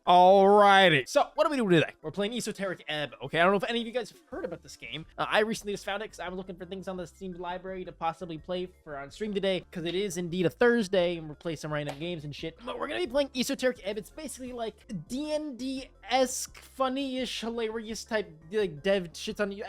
Alrighty. So, what are we doing today? We're playing Esoteric Ebb, okay? I don't know if any of you guys have heard about this game. I recently just found it because I'm looking for things on the Steam library to possibly play for on stream today, because it is indeed a Thursday, and we're playing some random games and shit. But we're gonna be playing Esoteric Ebb. It's basically like D&D-esque, funny-ish, hilarious type, like, dev shits on you.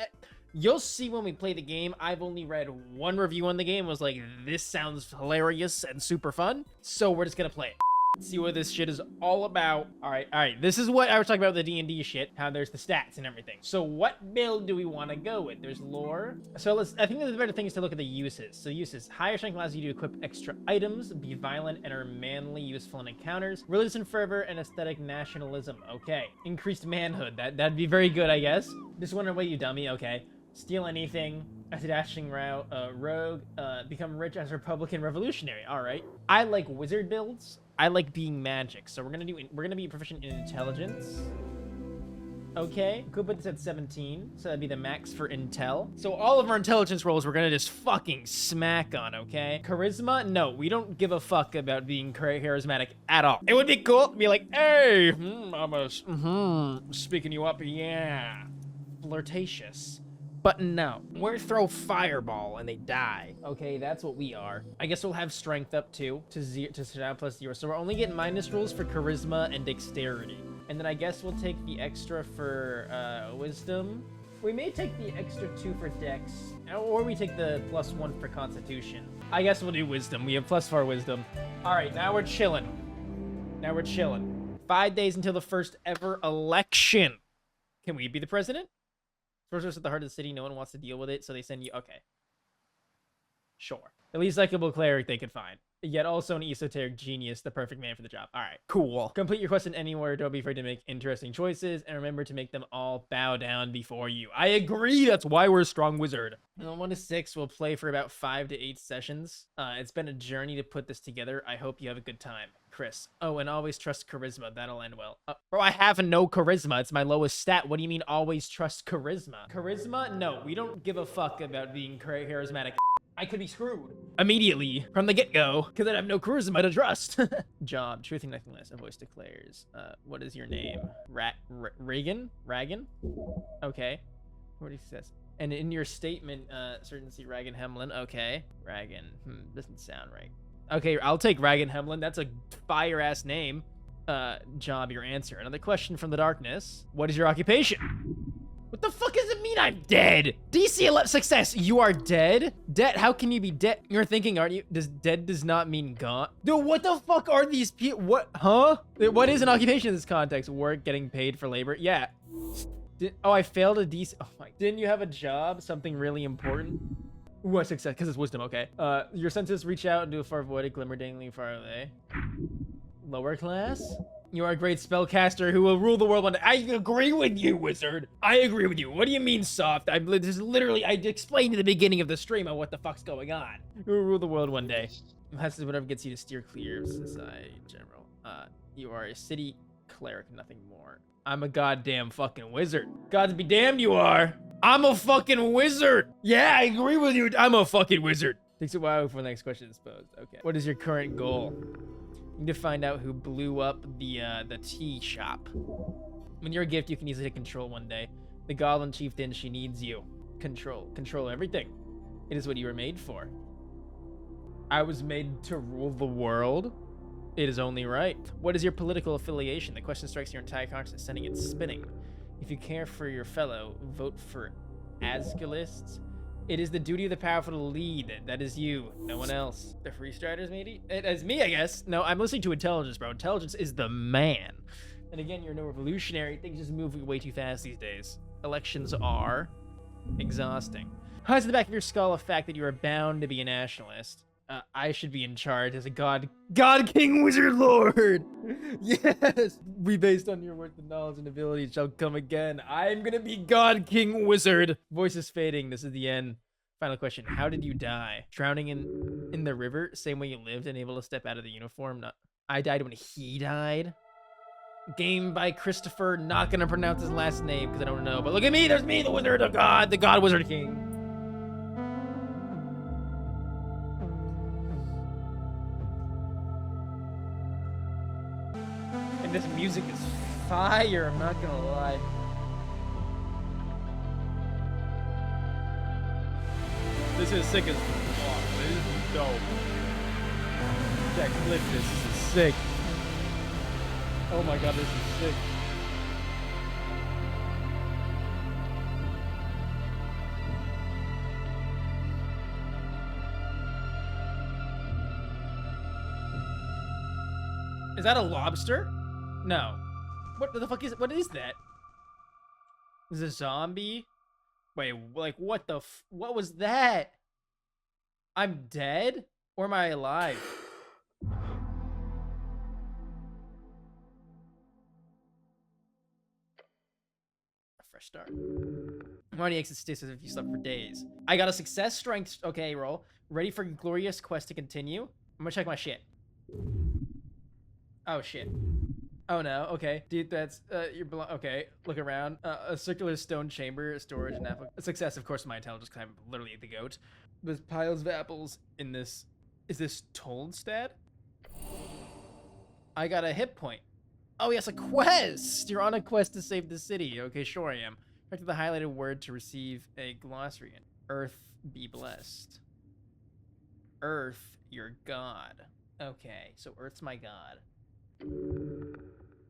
You'll see when we play the game. I've only read one review on the game. It was like, this sounds hilarious and super fun. So we're just gonna play it. See what this shit is all about. All right. This is what I was talking about, the D&D shit, how there's the stats and everything. So what build do we want to go with? There's lore. So I think the better thing is to look at the uses. So uses: higher strength allows you to equip extra items, be violent, and are manly, useful in encounters. Religious and fervor and aesthetic nationalism. Okay. Increased manhood. That'd be very good, I guess. Just wondering what you dummy. Okay. Steal anything as a dashing rogue. Become rich as a Republican revolutionary. All right. I like wizard builds. I like being magic, so we're gonna be proficient in intelligence. Okay, could put this at 17, so that'd be the max for intel. So all of our intelligence rolls we're gonna just fucking smack on, okay? Charisma? No, we don't give a fuck about being charismatic at all. It would be cool to be like, hey, I'm speaking you up, yeah. Flirtatious. But no, we're throw fireball and they die. Okay, that's what we are. I guess we'll have strength up too, to +0. So we're only getting minus rolls for charisma and dexterity. And then I guess we'll take the extra for wisdom. We may take the extra 2 for dex, or we take the +1 for constitution. I guess we'll do wisdom. We have +4 wisdom. All right, now we're chilling. 5 days until the first ever election. Can we be the president? Sorceress at the heart of the city, no one wants to deal with it, so they send you... Okay. Sure. The least likable cleric they could find. Yet also an esoteric genius, the perfect man for the job. Alright, cool. Complete your quest in anywhere, don't be afraid to make interesting choices, and remember to make them all bow down before you. I agree, that's why we're a strong wizard. And 1 to 6, we'll play for about 5 to 8 sessions. It's been a journey to put this together. I hope you have a good time. Chris. Oh, and always trust charisma. That'll end well. Bro, I have no charisma. It's my lowest stat. What do you mean always trust charisma? Charisma? No, we don't give a fuck about being charismatic. I could be screwed immediately from the get-go because I have no charisma to trust. Job, truth and nothing less. A voice declares. What is your name? Reagan? Okay. What he says. And in your statement, certainty Ragan Hemlin. Okay. Ragan. Doesn't sound right. Okay, I'll take Ragan Hemlin. That's a fire-ass name. Job, your answer. Another question from the darkness. What is your occupation? What the fuck does it mean I'm dead? DC 11 success. You are dead? Dead? How can you be dead? You're thinking, aren't you? Dead does not mean gone. Dude, what the fuck are these people? What? Huh? What is an occupation in this context? Work, getting paid for labor? Yeah. Oh, I failed a DC. Oh my. Didn't you have a job? Something really important? Ooh, a success, because it's wisdom, okay. Your senses reach out and do a far void, glimmer dangling far away. Lower class? You are a great spellcaster who will rule the world one day. I agree with you, wizard. I agree with you. What do you mean soft? This is literally, I explained at the beginning of the stream of what the fuck's going on. You will rule the world one day. That's whatever gets you to steer clear of society in general. You are a city cleric, nothing more. I'm a goddamn fucking wizard. Gods be damned you are. I'm a fucking wizard. Yeah, I agree with you. I'm a fucking wizard. Takes a while before the next question is posed. Okay. What is your current goal? You need to find out who blew up the tea shop. When you're a gift, you can easily take control one day. The Goblin Chieftain, she needs you. Control everything. It is what you were made for. I was made to rule the world. It is only right. What is your political affiliation? The question strikes your entire consciousness, sending it spinning. If you care for your fellow, vote for Asgilists. It is the duty of the powerful to lead. That is you, no one else. The Free Striders, maybe? It is me, I guess. No, I'm listening to intelligence, bro. Intelligence is the man. And again, you're no revolutionary. Things just move way too fast these days. Elections are exhausting. Hides in the back of your skull a fact that you are bound to be a nationalist. I should be in charge as a God King Wizard Lord. Yes. We based on your worth and knowledge and ability shall come again. I'm gonna be God King Wizard. Voice is fading. This is the end. Final question. How did you die? Drowning in the river? Same way you lived and able to step out of the uniform? I died when he died. Game by Christopher. Not gonna pronounce his last name because I don't know. But look at me. There's me, the Wizard of God. The God Wizard King. This music is fire, I'm not gonna lie. This is sick as fuck. This is dope. That clip, this is sick. Oh my god, this is sick. Is that a lobster? No. What the fuck is it? What is that? Is it a zombie? Wait, like what the what was that? I'm dead? Or am I alive? A fresh start. Money exit stasis if you slept for days. I got a success strength, okay, roll. Ready for glorious quest to continue. I'm gonna check my shit. Oh shit. Oh no, okay. Dude, that's, okay, look around. A circular stone chamber, storage, and apple. A success, of course, my intelligence, because I'm literally the goat. There's piles of apples in this. Is this Toldstad? I got a hit point. Oh, yes, a quest! You're on a quest to save the city. Okay, sure I am. Back to the highlighted word to receive a glossary. Earth be blessed. Earth, your god. Okay, so Earth's my god.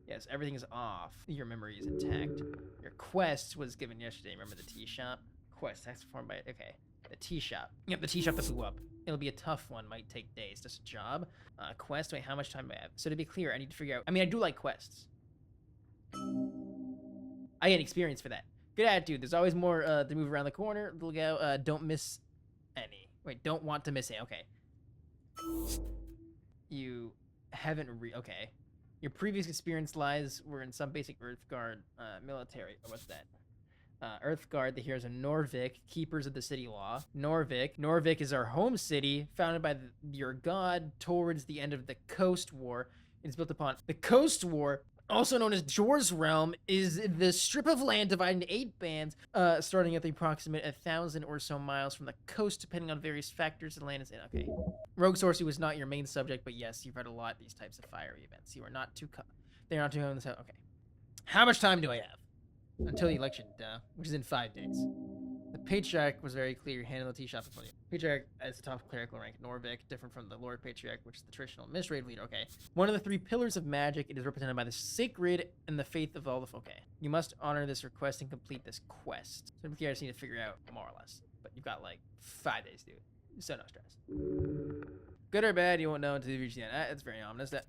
Yes, everything is off. Your memory is intact. Your quest was given yesterday. Remember the tea shop? Quest, that's performed by, okay. The tea shop. Yep, the tea shop that blew up. It'll be a tough one, might take days. Just a job. Quest, wait, how much time do I have? So to be clear, I need to figure out, I mean, I do like quests. I get experience for that. Good attitude. There's always more to move around the corner. Look out, don't miss any. Wait, don't want to miss any, okay. You haven't okay. Your previous experience lies were in some basic Earthguard military. Oh, what's that? Earthguard, the heroes of Norvik, keepers of the city law. Norvik is our home city, founded by your god towards the end of the Coast War. It's built upon the Coast War, also known as Jor's Realm, is the strip of land divided into 8 bands, starting at the approximate 1,000 or so miles from the coast, depending on various factors the land is in. Okay. Rogue Sorcery was not your main subject, but yes, you've read a lot of these types of fiery events. You are not too they're not too okay. How much time do I have? Until the election, which is in 5 days. The Patriarch was very clear, handling the tea shop before you. Patriarch as the top clerical rank, Norvik, different from the Lord Patriarch, which is the traditional administrative leader. Okay. One of the 3 pillars of magic, it is represented by the sacred and the faith of all the okay. You must honor this request and complete this quest. So I just need to figure out more or less. But you've got like 5 days, dude. So no stress. Good or bad, you won't know until you reach the end. That's very ominous. That.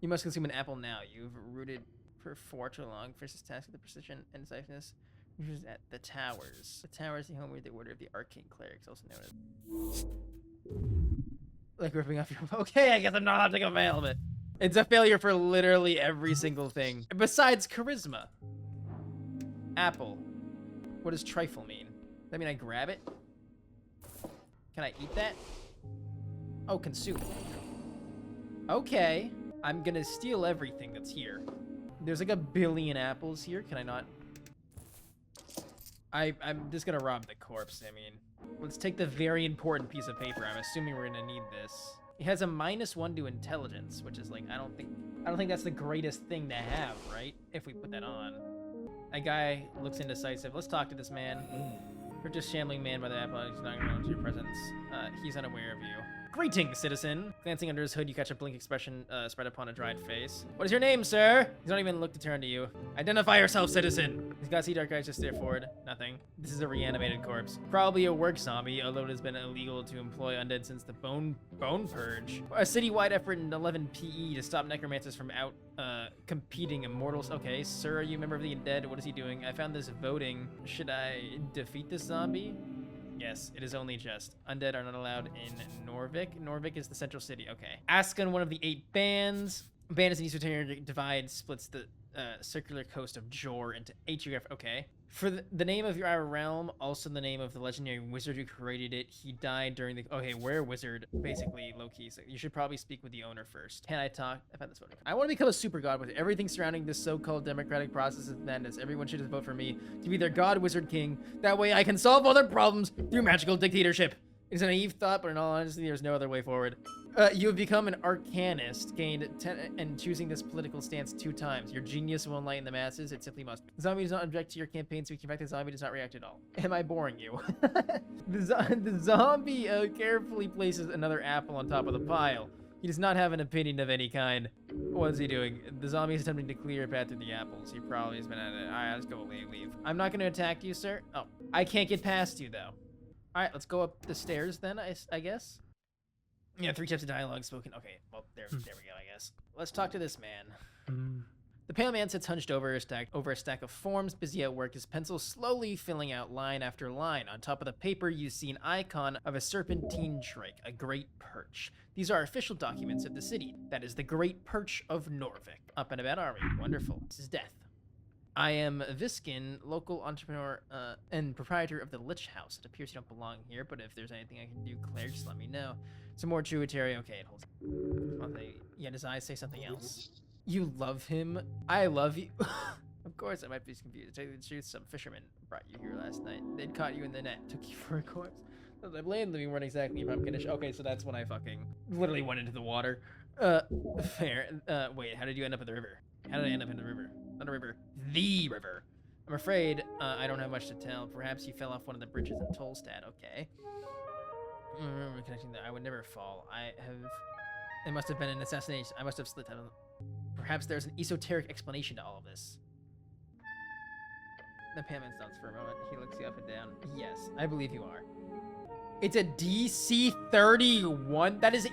You must consume an apple now. You've rooted for far too long. First is task with the precision and decisiveness. Which is at the towers. The towers, the home of the order of the arcane clerics, also known as like ripping off your. Okay, I guess I'm not allowed to take a fail of it. It's a failure for literally every single thing besides charisma. Apple. What does trifle mean? Does that mean I grab it? Can I eat that? Oh, consume. Okay. I'm gonna steal everything that's here. There's like 1 billion apples here. Can I not? I'm just gonna rob the corpse. I mean, let's take the very important piece of paper. I'm assuming we're gonna need this. It has a -1 to intelligence, which is like, I don't think that's the greatest thing to have, right? If we put that on. A guy looks indecisive. Let's talk to this man. You're just shambling man by the apple. He's not going to your presence. He's unaware of you. Greetings, citizen. Glancing under his hood, you catch a blink expression spread upon a dried face. What is your name, sir? He's not even look to turn to you. Identify yourself, citizen. He's got sea dark eyes, just stare forward. Nothing. This is a reanimated corpse. Probably a work zombie, although it has been illegal to employ undead since the bone purge. A citywide effort in 11 PE to stop necromancers from out competing immortals. Okay, sir, are you a member of the undead? What is he doing? I found this voting. Should I defeat this zombie? Yes, it is only just. Undead are not allowed in Norvik. Norvik is the central city. Okay. Ask on one of the 8 bands. Band is an esoteric divide, splits the circular coast of Jor into 8 geographic. Okay. For the name of your realm, also the name of the legendary wizard who created it. He died during the. Okay, we're a wizard, basically low key. So you should probably speak with the owner first. Can I talk about this voting? I want to become a super god with everything surrounding this so-called democratic process is madness. Everyone should just vote for me to be their god, wizard, king. That way I can solve all their problems through magical dictatorship. It's a naive thought, but in all honesty, there's no other way forward. You have become an arcanist, gained 10, and choosing this political stance 2 times. Your genius will enlighten the masses. It simply must. The zombie does not object to your campaign speech. In fact, the zombie does not react at all. Am I boring you? The zombie carefully places another apple on top of the pile. He does not have an opinion of any kind. What is he doing? The zombie is attempting to clear a path through the apples. He probably has been at it. All right, let's go leave. I'm not going to attack you, sir. Oh, I can't get past you, though. All right, let's go up the stairs then, I guess. Yeah, 3 types of dialogue spoken. Okay, well, there we go, I guess. Let's talk to this man. The pale man sits hunched over a stack of forms, busy at work, his pencil slowly filling out line after line. On top of the paper, you see an icon of a serpentine shrike, a great perch. These are official documents of the city. That is the Great Perch of Norvik. Up and about are we? Wonderful. This is death. I am Viskin, local entrepreneur and proprietor of the Lich House. It appears you don't belong here, but if there's anything I can do, Claire, just let me know. Some more tributary. Okay, it holds. Yeah, does I say something else? You love him? I love you. Of course, I might be confused. To tell you the truth, some fishermen brought you here last night. They'd caught you in the net, took you for a corpse. I blame them. You weren't exactly if I'm gonna. Okay, so that's when I fucking literally went into the water. Fair. Wait, how did you end up in the river? How did I end up in the river? Not a river. The river. I'm afraid I don't have much to tell. Perhaps you fell off one of the bridges in Tolstad. Okay. Remember connecting that. I would never fall. It must have been an assassination. I must have slipped. Perhaps there's an esoteric explanation to all of this. The payman stops for a moment. He looks you up and down. Yes, I believe you are. It's a DC 31? That is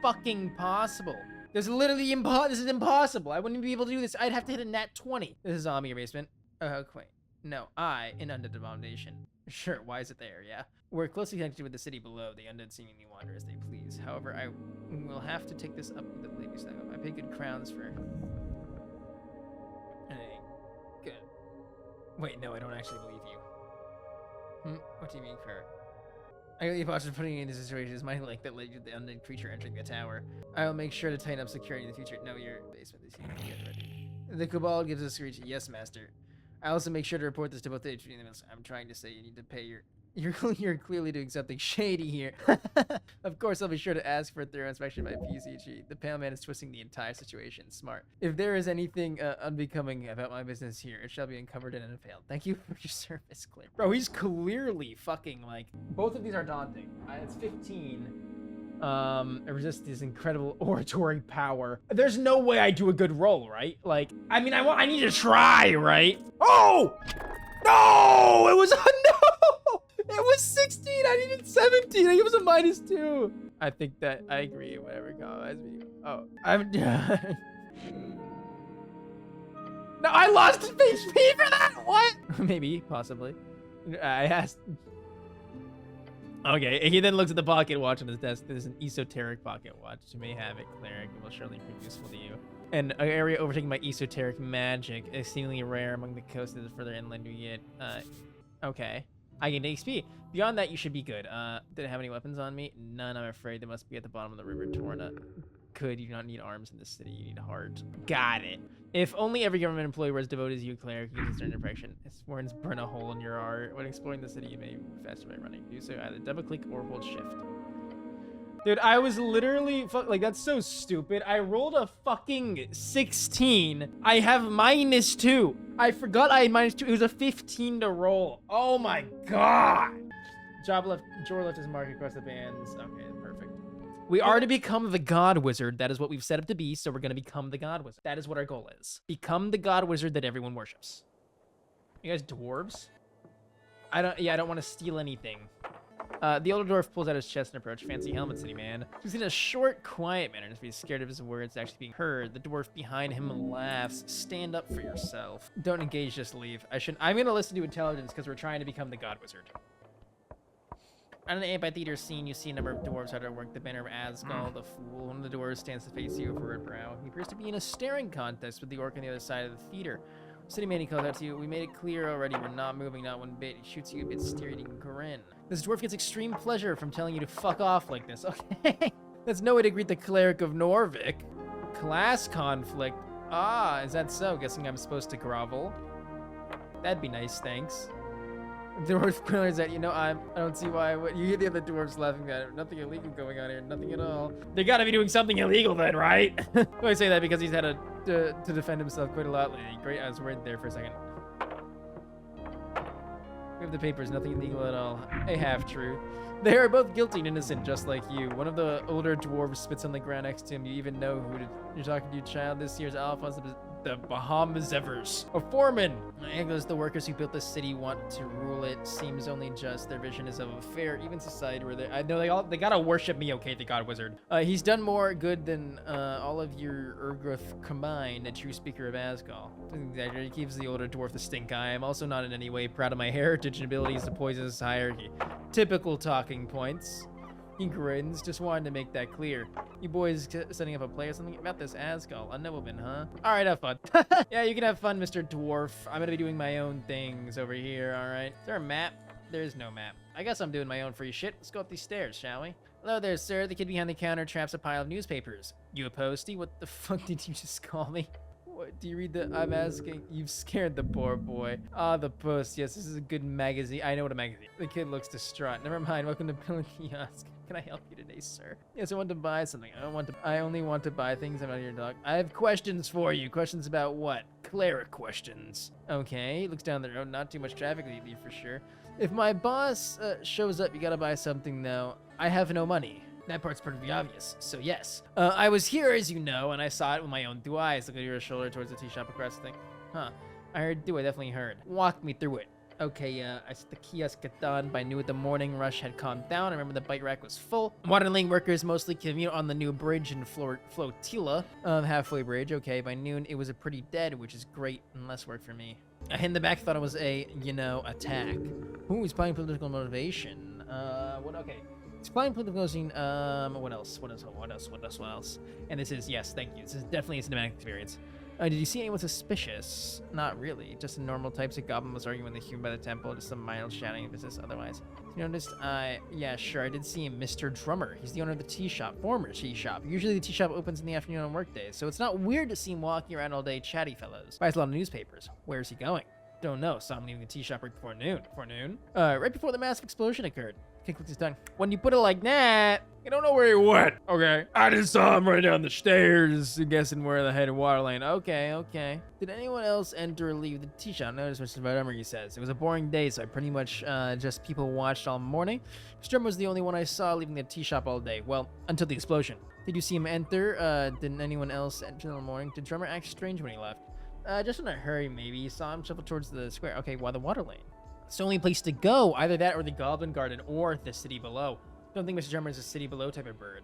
fucking possible. This is literally this is impossible. I wouldn't be able to do this. I'd have to hit a nat 20. This is zombie basement. Wait. No, an undead abomination. Sure, why is it there? Yeah. We're closely connected with the city below. The undead seemingly wander as they please. However, I will have to take this up with the lady stack. I pay good crowns for... Hey, good. Wait, no, I don't actually believe you. What do you mean, Claire? I got the imposter putting you in this situation is my link that led you to the undead creature entering the tower. I will make sure to tighten up security in the future. No, your basement. They seem to get ready. The Cabal gives us a screech. Yes, master. I also make sure to report this to both the I'm trying to say you need to pay your... You're clearly doing something shady here. Of course, I'll be sure to ask for a thorough inspection by PCG. The pale man is twisting the entire situation. Smart. If there is anything unbecoming about my business here, it shall be uncovered and unveiled. Thank you for your service, Claire. Bro, he's clearly fucking like... Both of these are daunting. It's 15. Resist this incredible oratory power. There's no way I do a good roll, right? Like, I mean, I need to try, right? Oh! No! It was... No! It was 16. I needed 17. I was a -2. I think that I agree. Whatever comes me. Oh, I'm done. No, I lost HP for that. What? Maybe, possibly. I asked. Okay, he then looks at the pocket watch on his desk. There's an esoteric pocket watch. You may have it, cleric. It will surely prove useful to you. An area overtaken by esoteric magic, exceedingly rare among the coasts further inland you get. Okay. I gained XP. Beyond that, you should be good. Did I have any weapons on me? None, I'm afraid. They must be at the bottom of the river, Torna. Good, you do not need arms in this city. You need heart. Got it. If only every government employee were as devoted as you, cleric, uses their impression. Its words burn a hole in your art. When exploring the city, you may move faster by running. Do so either double click or hold shift. Dude, I was literally, like, that's so stupid. I rolled a fucking 16. I have -2. I forgot I had -2. It was a 15 to roll. Oh my god. Jor left his mark across the bands. Okay, perfect. We are to become the God Wizard. That is what we've set up to be, so we're going to become the God Wizard. That is what our goal is. Become the God Wizard that everyone worships. You guys dwarves? I don't want to steal anything. The older dwarf pulls out his chest and approaches. Fancy helmet city, man. He's in a short, quiet manner, as if he's scared of his words actually being heard. The dwarf behind him laughs. Stand up for yourself. Don't engage, just leave. I'm gonna listen to intelligence because we're trying to become the God Wizard. On an amphitheater scene, you see a number of dwarves hard at work. The banner of Asgall, the fool. One of the dwarves stands to face you over a brow. He appears to be in a staring contest with the orc on the other side of the theater. City man, he calls out to you. We made it clear already. We're not moving, not one bit. He shoots you a bit, steering grin. This dwarf gets extreme pleasure from telling you to fuck off like this. Okay. That's no way to greet the cleric of Norvik. Class conflict. Ah, is that so? Guessing I'm supposed to grovel. That'd be nice, thanks. Dwarf pillars that, I don't see why. You hear the other dwarves laughing at it. Nothing illegal going on here. Nothing at all. They gotta be doing something illegal then, right? I say that because he's had to defend himself quite a lot lately. Great, I was worried there for a second. We have the papers. Nothing illegal at all. A half-truth. They are both guilty and innocent, just like you. One of the older dwarves spits on the ground next to him. You even know who you're talking to, child. This year's Alphonse, the Bahamas Evers. A foreman. Anglos, the workers who built this city, want to rule it. Seems only just. Their vision is of a fair, even society where I know they gotta worship me, okay, the God Wizard. He's done more good than all of your Urgrif combined, a true speaker of Asgol. He keeps the older dwarf the stink eye. I'm also not in any way proud of my heritage and abilities to poison this hierarchy. Typical talking points. He grins, just wanted to make that clear. You boys setting up a play or something about this Asgol, a nobleman, huh? All right, have fun. Yeah, you can have fun, Mr. Dwarf. I'm gonna be doing my own things over here, all right? Is there a map? There's no map. I guess I'm doing my own free shit. Let's go up these stairs, shall we? Hello there, sir. The kid behind the counter traps a pile of newspapers. You a postie? What the fuck did you just call me? What, do you read the... I'm asking... You've scared the poor boy. Ah, the Post. Yes, this is a good magazine. I know what a magazine... The kid looks distraught. Never mind. Welcome to Pill Kiosk. Can I help you today, sir? Yes, I want to buy something. I only want to buy things. I'm not your dog. I have questions for you. Questions about what? Cleric questions. Okay. Looks down the road. Not too much traffic lately, for sure. If my boss shows up, you gotta buy something, though. I have no money. That part's pretty obvious, so yes. I was here, as you know, and I saw it with my own two eyes. Look at your shoulder towards the tea shop across the thing. Huh. I definitely heard. Walk me through it. Okay, I set the kiosk at dawn, but I knew the morning rush had calmed down. I remember the bike rack was full. Water lane workers mostly commute on the new bridge and flotilla. Halfway bridge. Okay, by noon, it was a pretty dead, which is great and less work for me. I hid in the back, thought it was a, attack. Ooh, he's playing political motivation. Okay. It's fine political scene. What else? And this is, yes, thank you. This is definitely a cinematic experience. Did you see anyone suspicious? Not really. Just the normal types of goblin was arguing with the human by the temple. Just some mild shouting and business otherwise. You noticed? Yeah, sure. I did see him, Mr. Drummer. He's the owner of the tea shop. Former tea shop. Usually the tea shop opens in the afternoon on work days, so it's not weird to see him walking around all day, chatty fellows. Buys a lot of newspapers. Where's he going? Don't know. Saw him leaving the tea shop right before noon. Right before the massive explosion occurred. Okay, quick, done. When you put it like that, you don't know where he went. Okay. I just saw him right down the stairs, guessing where the head of water lane. Okay. Did anyone else enter or leave the tea shop? Notice Mr. Montgomery says. It was a boring day, so I pretty much just people watched all morning. Strum was the only one I saw leaving the tea shop all day. Well, until the explosion. Did you see him enter? Didn't anyone else enter in the morning? Did Drummer act strange when he left? Just in a hurry, maybe. You saw him shuffle towards the square. Okay, why the water lane? It's the only place to go. Either that or the Goblin Garden or the city below. Don't think Mr. Drummer is a city below type of bird.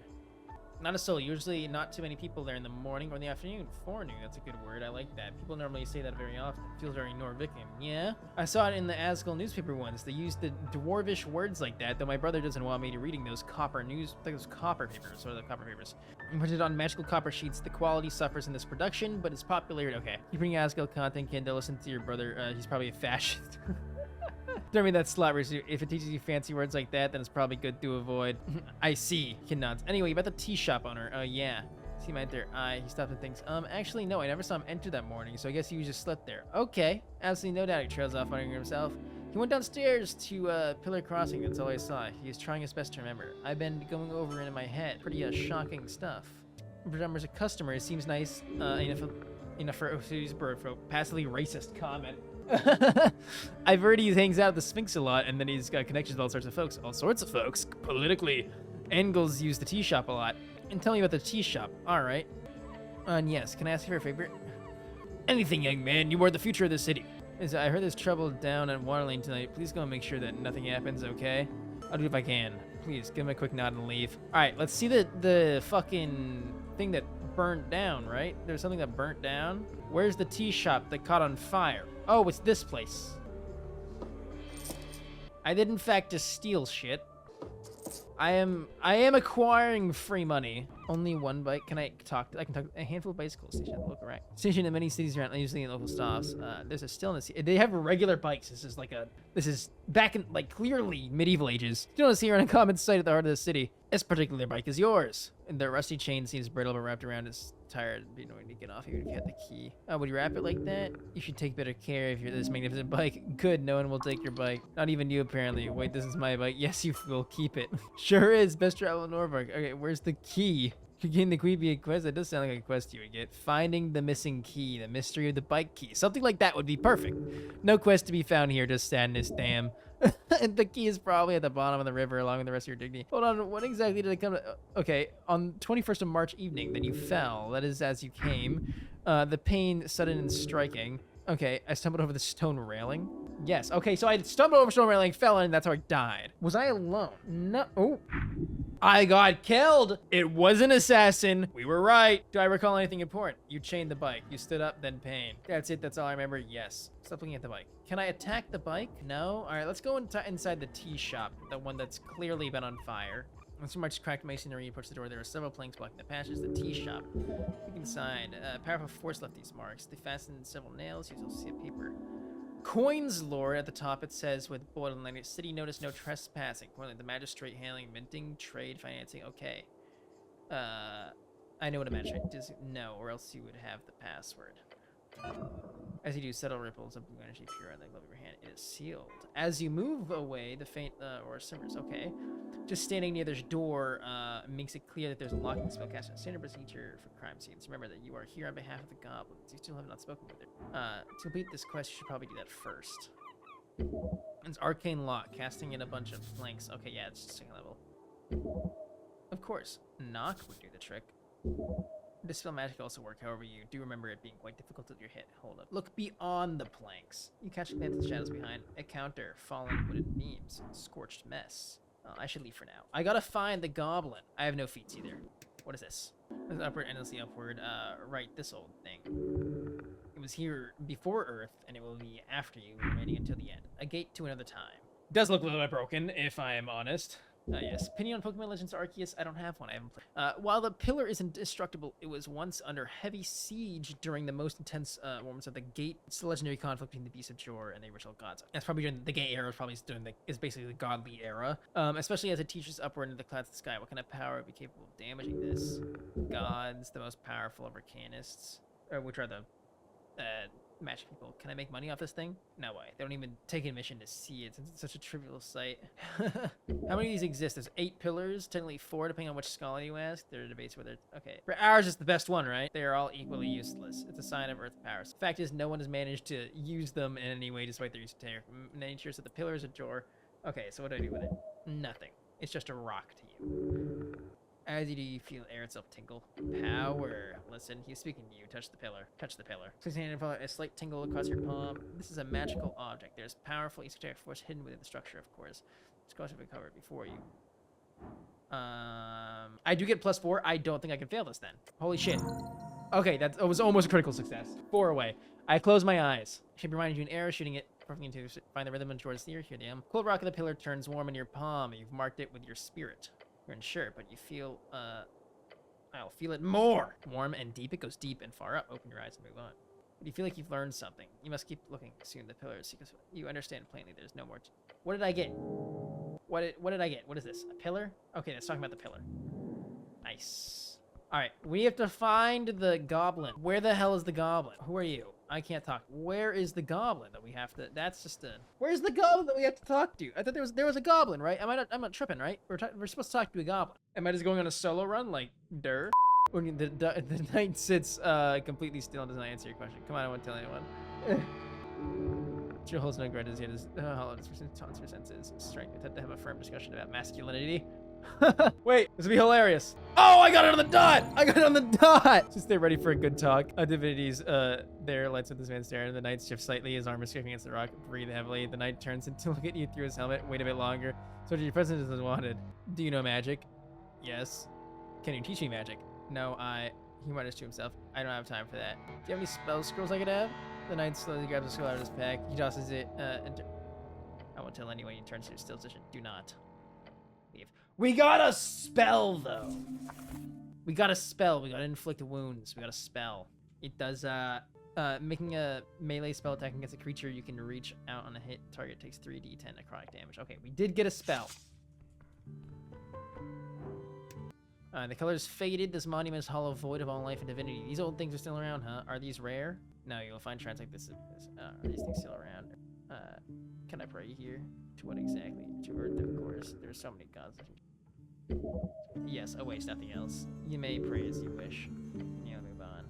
Not a soul. Usually not too many people there in the morning or in the afternoon. Forenoon, that's a good word. I like that. People normally say that very often. It feels very Norvican. Yeah? I saw it in the Asgol newspaper once. They used the dwarvish words like that, though my brother doesn't want me to reading those copper papers, or the copper papers. And printed on magical copper sheets. The quality suffers in this production, but it's popular. Okay. You bring Asgol content, kid. Don't listen to your brother. He's probably a fascist. Don't mean that slot if it teaches you fancy words like that, then it's probably good to avoid. I see. Kid nods. Anyway, about the tea shop owner. Yeah. See him enter. He stopped and thinks. Actually, no, I never saw him enter that morning, so I guess he just slept there. Okay. Absolutely no doubt he trails off wondering himself. He went downstairs to Pillar Crossing. That's all I saw. He is trying his best to remember. I've been going over it in my head. Pretty shocking stuff. Drummer's a customer. It seems nice enough for Osu's bird folk. Passively racist comment. I've heard he hangs out at the Sphinx a lot, and then he's got connections with all sorts of folks. All sorts of folks. Politically. Engels used the tea shop a lot. And tell me about the tea shop. Alright. And yes, can I ask you for a favor? Anything, young man. You are the future of the city. I heard there's trouble down at Water Lane tonight. Please go and make sure that nothing happens, okay? I'll do it if I can. Please, give him a quick nod and leave. Alright, let's see the fucking thing that burnt down, right? There's something that burnt down. Where's the tea shop that caught on fire? Oh, it's this place. I did in fact just steal shit. I am acquiring free money. Only one bike. I can talk a handful of bicycle stations at the local rack. Station in many cities around, usually in local stops. There's a stillness. They have regular bikes. This is back in clearly medieval ages. You don't see her on a common sight at the heart of the city. This particular bike is yours. The rusty chain seems brittle, but wrapped around is tired. It'd be annoying to get off even if you had the key. Would you wrap it like that? You should take better care if you're this magnificent bike. Good, no one will take your bike. Not even you, apparently. Wait, this is my bike. Yes, you will keep it. Sure is. Best travel in Norfolk. Okay, where's the key? You gain the creepy quest. That does sound like a quest you would get. Finding the missing key. The mystery of the bike key. Something like that would be perfect. No quest to be found here. Just sadness, damn. And the key is probably at the bottom of the river along with the rest of your dignity. Hold on, when exactly did it come to... Okay, on 21st of March evening, then you fell. That is as you came. The pain sudden and striking. Okay, I stumbled over the stone railing. Yes, okay, so I stumbled over stone railing, fell in, that's how I died. Was I alone? No. Oh. I got killed. It was an assassin. We were right. Do I recall anything important? You chained the bike. You stood up, then pain. That's it. That's all I remember. Yes. Stop looking at the bike. Can I attack the bike? No. All right, let's go inside the tea shop, the one that's clearly been on fire. Once you march cracked masonry, you approach the door. There are several planks blocking the passage. The tea shop. Look inside. Powerful force left these marks. They fastened several nails. You will see a paper. Coins lord at the top, it says with bold language, city notice no trespassing. The magistrate handling minting, trade, financing. Okay. I know what a magistrate does. No, or else you would have the password. As you do, subtle ripples of blue energy pure on the glove of your hand. It is sealed. As you move away, the faint or simmers. Okay. Just standing near this door makes it clear that there's a locking spell cast on standard procedure for crime scenes. Remember that you are here on behalf of the goblins. You still have not spoken with it. To complete this quest, you should probably do that first. It's arcane lock, casting in a bunch of planks. Okay, yeah, it's just second level. Of course, knock would do the trick. Dispel magic also work, however, you do remember it being quite difficult to your hit. Hold up. Look beyond the planks. You catch a glance at the shadows behind. A counter, falling wooden beams, scorched mess. I should leave for now. I gotta find the goblin. I have no feats either. What is this? This is upward, endlessly upward. Right, this old thing. It was here before Earth, and it will be after you, remaining until the end. A gate to another time. Does look a little bit broken, if I am honest. Yes. Opinion on Pokemon Legends Arceus? I don't have one. I haven't played. While the pillar is indestructible, it was once under heavy siege during the most intense moments of the Gate. It's the legendary conflict between the Beasts of Jor and the original gods. That's probably during the Gate era. Is basically the godly era. Especially as it teaches upward into the clouds of the sky. What kind of power would be capable of damaging this? Gods, the most powerful of arcanists, which are the magic people. Can I make money off this thing? No way. They don't even take admission to see it since it's such a trivial sight. How many of these exist? There's 8 pillars, technically 4 depending on which scholar you ask. There are debates whether okay. But ours is the best one, right? They are all equally useless. It's a sign of Earth powers. The fact is, no one has managed to use them in any way despite their esoteric nature. So the pillars of Jor. Okay, so what do I do with it? Nothing. It's just a rock to you. As you do, you feel air itself tingle. Power. Listen, he's speaking to you. Touch the pillar. Touch the pillar. A slight tingle across your palm. This is a magical object. There's powerful esoteric force hidden within the structure, of course. This course will be covered before you. I do get +4. I don't think I can fail this then. Holy shit. Okay, that was almost a critical success. 4 away. I close my eyes. Should be reminding you an arrow shooting it. Perfectly to find the rhythm and towards the ear. Here I am. Cold rock of the pillar turns warm in your palm. You've marked it with your spirit. You're unsure, but you feel, I'll feel it more. Warm and deep. It goes deep and far up. Open your eyes and move on. But you feel like you've learned something. You must keep looking soon. The pillars, because you understand plainly there's no more. What did I get? What did I get? What is this? A pillar? Okay, that's talking about the pillar. Nice. All right, we have to find the goblin. Where the hell is the goblin? Who are you? I can't talk. Where is the goblin that we have to? That's just a. Where's the goblin that we have to talk to? I thought there was a goblin, right? I'm not tripping, right? We're supposed to talk to a goblin. Am I just going on a solo run like der? When the knight sits completely still and does not answer your question. Come on, I won't tell anyone. Jill holds no grudges. He has hollow taunts her senses. Strength. Attempt to have a firm discussion about masculinity. Wait, this would be hilarious. Oh, I got it on the dot! I got it on the dot! Just stay ready for a good talk. Divinities, there, lights with this man staring. The knight shifts slightly, his arm is scraping against the rock. Breathe heavily. The knight turns to look at you through his helmet. Wait a bit longer. So your presence is wanted. Do you know magic? Yes. Can you teach me magic? No, he mutters to himself. I don't have time for that. Do you have any spell scrolls I could have? The knight slowly grabs a scroll out of his pack. He tosses it, I won't tell anyone. He turns to his still position. Do not leave. We got a spell, though. We got a spell. We got to inflict wounds. We got a spell. It does, making a melee spell attack against a creature you can reach out on a hit. Target takes 3d10 necrotic damage. Okay, we did get a spell. The color's faded. This monument is hollow, void of all life and divinity. These old things are still around, huh? Are these rare? No, you'll find shrines like this. Are these things still around? Can I pray here? To what exactly? To Earth, of course. There's so many gods. Yes, oh wait, nothing else. You may pray as you wish. Yeah, move on.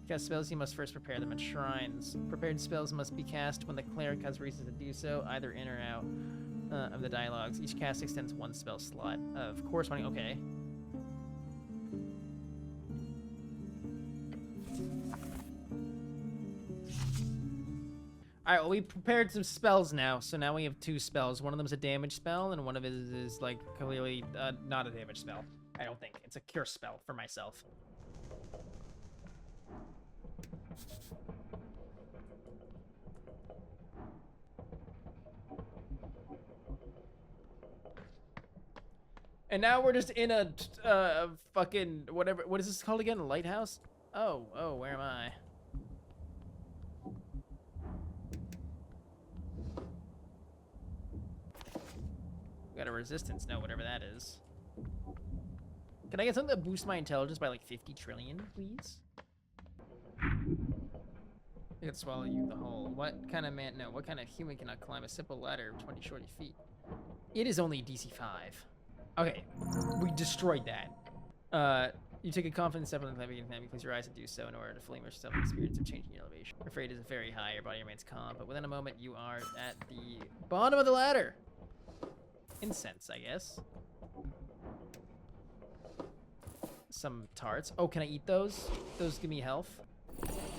Cast spells, you must first prepare them at shrines. Prepared spells must be cast when the cleric has reason to do so, either in or out of the dialogues. Each cast extends one spell slot of corresponding. Okay. Alright, well, we prepared some spells now, so now we have 2 spells. One of them is a damage spell, and one of it is like, clearly not a damage spell. I don't think. It's a cure spell for myself. And now we're just in a fucking whatever. What is this called again? A lighthouse? Oh, where am I? We got a resistance. No, whatever that is. Can I get something that boosts my intelligence by like 50 trillion, please? I could swallow you the whole. What kind of man? No, what kind of human cannot climb a simple ladder of 20 shorty feet? It is only DC 5. Okay, we destroyed that. You take a confident step on the climbing and close your eyes to do so in order to flame yourself with the experience of changing your elevation. Your fate is very high, your body remains calm, but within a moment you are at the bottom of the ladder. Incense, I guess. Some tarts. Oh, can I eat those? Those give me health.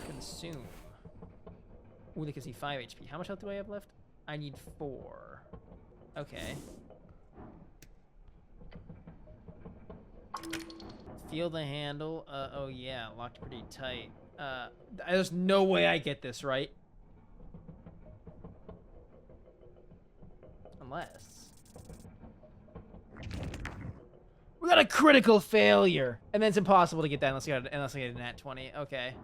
Consume. Ooh, that gives me 5 HP. How much health do I have left? I need 4. Okay. Feel the handle. Oh yeah, locked pretty tight. There's no way I get this, right? Unless... We got a critical failure! And then it's impossible to get that unless I get a nat 20. Okay.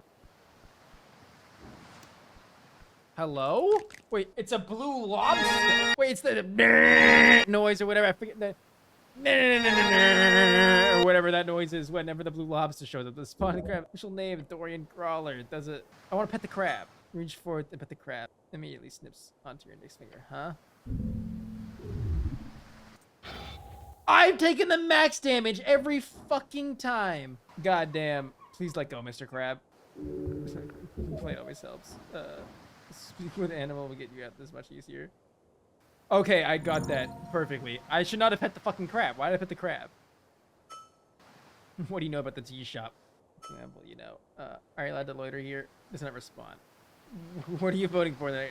Hello? Wait, it's a blue lobster? Wait, it's the noise or whatever. I forget the... or whatever that noise is whenever the blue lobster shows up. The spawning crab. Official name, Dorian Crawler. Does it... I want to pet the crab. Reach forward and pet the crab. Immediately snips onto your index finger. Huh? I've taken the max damage every fucking time. God damn. Please let go, Mr. Crab. Play always helps. Speak with animal will get you out this much easier. Okay, I got that perfectly. I should not have pet the fucking crab. Why did I pet the crab? What do you know about the tea shop? Yeah, well, you know. Are you allowed to loiter here? Does not respond. What are you voting for there?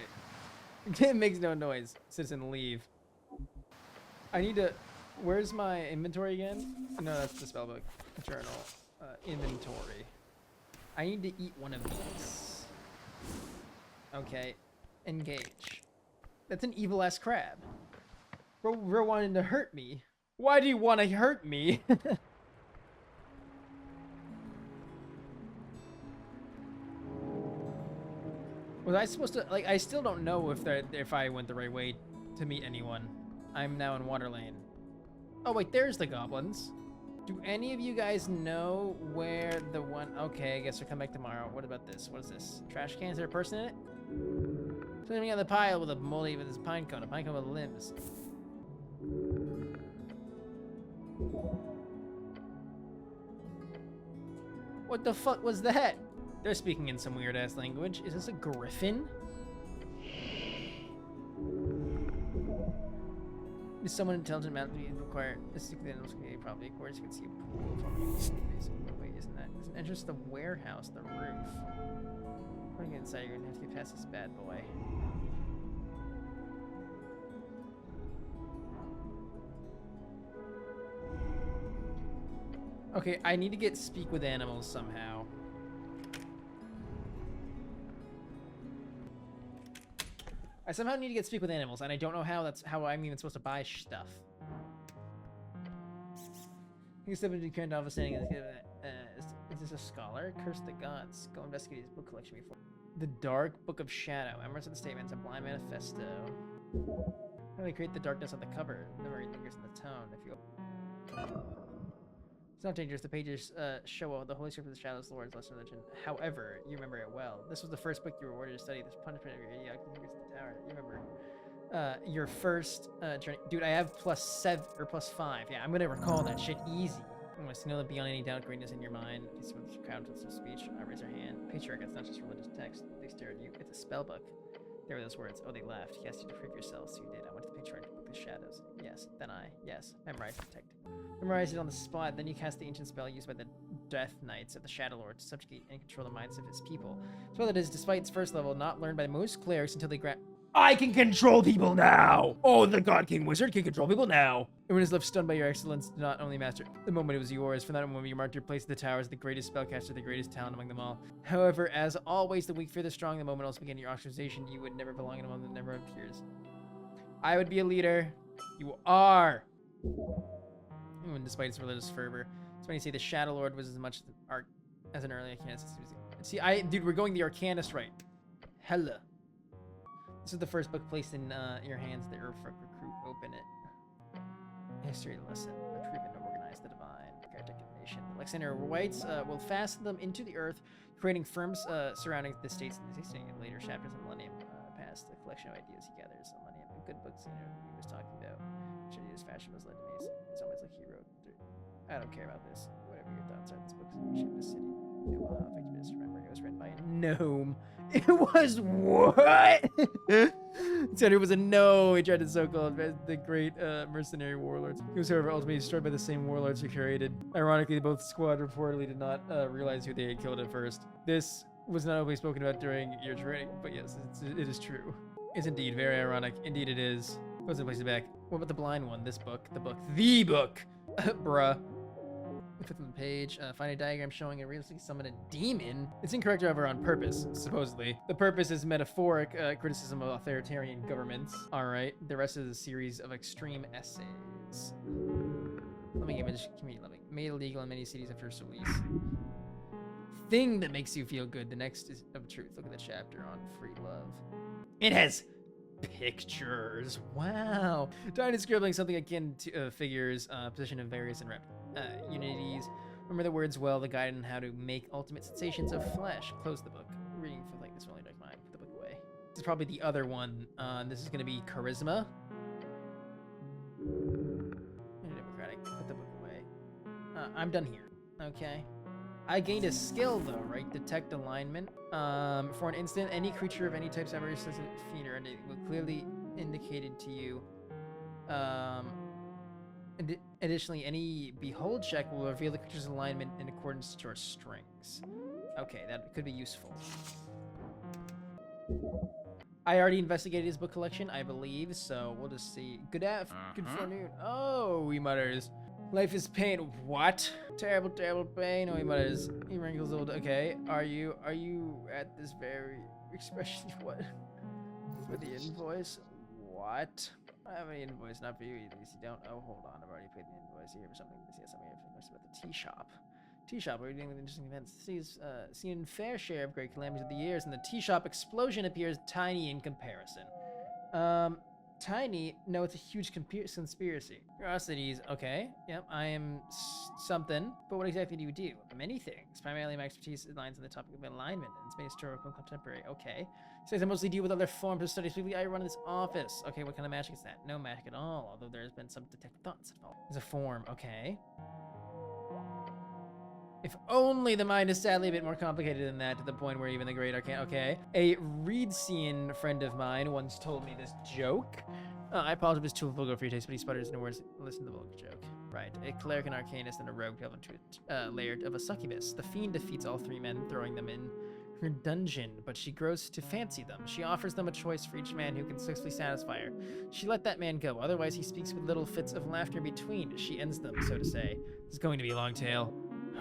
It makes no noise. Citizen, leave. I need to... Where's my inventory again? No, that's the spellbook. Journal. Inventory. I need to eat one of these. Okay. Engage. That's an evil-ass crab. Bro wanting to hurt me. Why do you want to hurt me? Was I supposed to... Like, I still don't know if I went the right way to meet anyone. I'm now in Waterlane. Oh, wait, there's the goblins. Do any of you guys know where the one... Okay, I guess we'll come back tomorrow. What about this? What is this? Trash can? Is there a person in it? Swimming on the pile with a moldy with his pine cone. A pine cone with limbs. What the fuck was that? They're speaking in some weird-ass language. Is this a griffin? Is someone intelligent amount to be required? This is the animals community property. Of course, you can see a pool from wait, isn't that? It's an entrance to the warehouse, the roof. When you get inside, you're gonna have to get past this bad boy. Okay, I need to get speak with animals somehow. I somehow need to get speak with animals, and I don't know how. That's how I'm even supposed to buy stuff. You step into the current office standing is this a scholar? Curse the gods. Go investigate his book collection before. The Dark Book of Shadow. Members of the Statements. A blind manifesto. How do they create the darkness on the cover? Memory lingers in the tone. If you... It's not dangerous. The pages show the Holy Script of the Shadow's Lord's lesson religion. However, you remember it well. This was the first book you were ordered to study. This punishment of your idiotic lingers in the tower. You remember your first journey. Dude, I have +7 or +5. Yeah, I'm gonna recall that shit easy. I want to know that beyond any doubt, greatness in your mind. If you crowd with some speech, I raise your hand. Patriarch, it's not just religious text. They stare at you. It's a spell book. There were those words. Oh, they laughed. He asked you to prove yourselves. So you did. I went to the patriarch to book the shadows. Yes. Then I. Yes. Memorize and protect. Memorize it on the spot. Then you cast the ancient spell used by the Death Knights of the Shadow Lord to subjugate and control the minds of his people. Spell that is, despite its first level, not learned by most clerics until they grant. I can control people now! Oh, the God King Wizard can control people now! Everyone is left stunned by your excellence, not only master. The moment it was yours. From that moment, you marked your place at the tower as the greatest spellcaster, the greatest talent among them all. However, as always, the weak fear the strong. The moment also began your ostracization. You would never belong in among the never appears. I would be a leader. You are! Even despite its religious fervor. It's when you say the Shadow Lord was as much as an early Arcanist. See, dude, we're going the Arcanist right. Hella. This is the first book placed in your hands. The Earthfolk recruit. Open it. History lesson. The proven to organize the divine. Gartic nation. The Alexander Whites will fasten them into the earth, creating firms surrounding the states and the existing in later chapters of Millennium past. The collection of ideas he gathers. Millennium. Good books, he was talking about. Which ideas fashion was led to me. It's almost like he wrote. I don't care about this. Whatever your thoughts are, this book shape the city. It will how effective it is to remember. It was written by a gnome. It was what? It said it was a no. He tried to so-called the great mercenary warlords. He was, however, ultimately destroyed by the same warlords who carried it. Ironically, both squad reportedly did not realize who they had killed at first. This was not only spoken about during your training, but yes, it is true. It's indeed very ironic. Indeed, it is. Goes and places it back. What about the blind one? This book, the book, bruh. Fifth on the page, find a diagram showing a realistically summon a demon. It's incorrect, however, on purpose, supposedly. The purpose is metaphoric criticism of authoritarian governments. All right, the rest is a series of extreme essays. Loving image, community loving. Made illegal in many cities after its release. Thing that makes you feel good. The next is of truth. Look at the chapter on free love. It has pictures. Wow. Tiny scribbling, something akin to figures, position of various and unities. Remember the words well, the guide on how to make ultimate sensations of flesh. Close the book. Reading for like this only like mine. Put the book away. This is probably the other one. This is gonna be charisma. Democratic. Put the book away. I'm done here. Okay. I gained a skill though, right? Detect alignment. For an instant, any creature of any type ever says a fiend or anything will clearly indicated to you. Additionally, any behold check will reveal the creature's alignment in accordance to your strings. Okay, that could be useful. I already investigated his book collection, I believe, so we'll just see. Good afternoon. Oh, he mutters. Life is pain. What? Terrible, terrible pain. Oh, he mutters. He wrinkles old. Okay, are you at this very expression? What? For the invoice? What? I have an invoice, not for you. At least you don't. Oh, hold on. I've already paid the invoice here for something. Yes, something here about the tea shop. Tea shop. What are you doing with interesting events? City's seen a fair share of great calamities of the years, and the tea shop explosion appears tiny in comparison. Tiny? No, it's a huge conspiracy. Curiosities. Okay. Yep, I am something. But what exactly do you do? Many things. Primarily, my expertise lies on the topic of alignment and space historical and contemporary. Okay. Says I mostly deal with other forms of studies. I run this office. Okay, what kind of magic is that? No magic at all, although there's been some detective thoughts involved. It's a form. Okay. If only the mind is sadly a bit more complicated than that, to the point where even the great arcane. Okay. A Reedsian friend of mine once told me this joke. I apologize if it's too vulgar for your taste, but he sputters no words. Listen to the vulgar joke. Right. A cleric and arcanist and a rogue delve into a lair of a succubus. The fiend defeats all three men, throwing them in her dungeon, but she grows to fancy them. She offers them a choice for each man who can successfully satisfy her. She let that man go, otherwise he speaks with little fits of laughter in between. She ends them, so to say. This is going to be a long tale.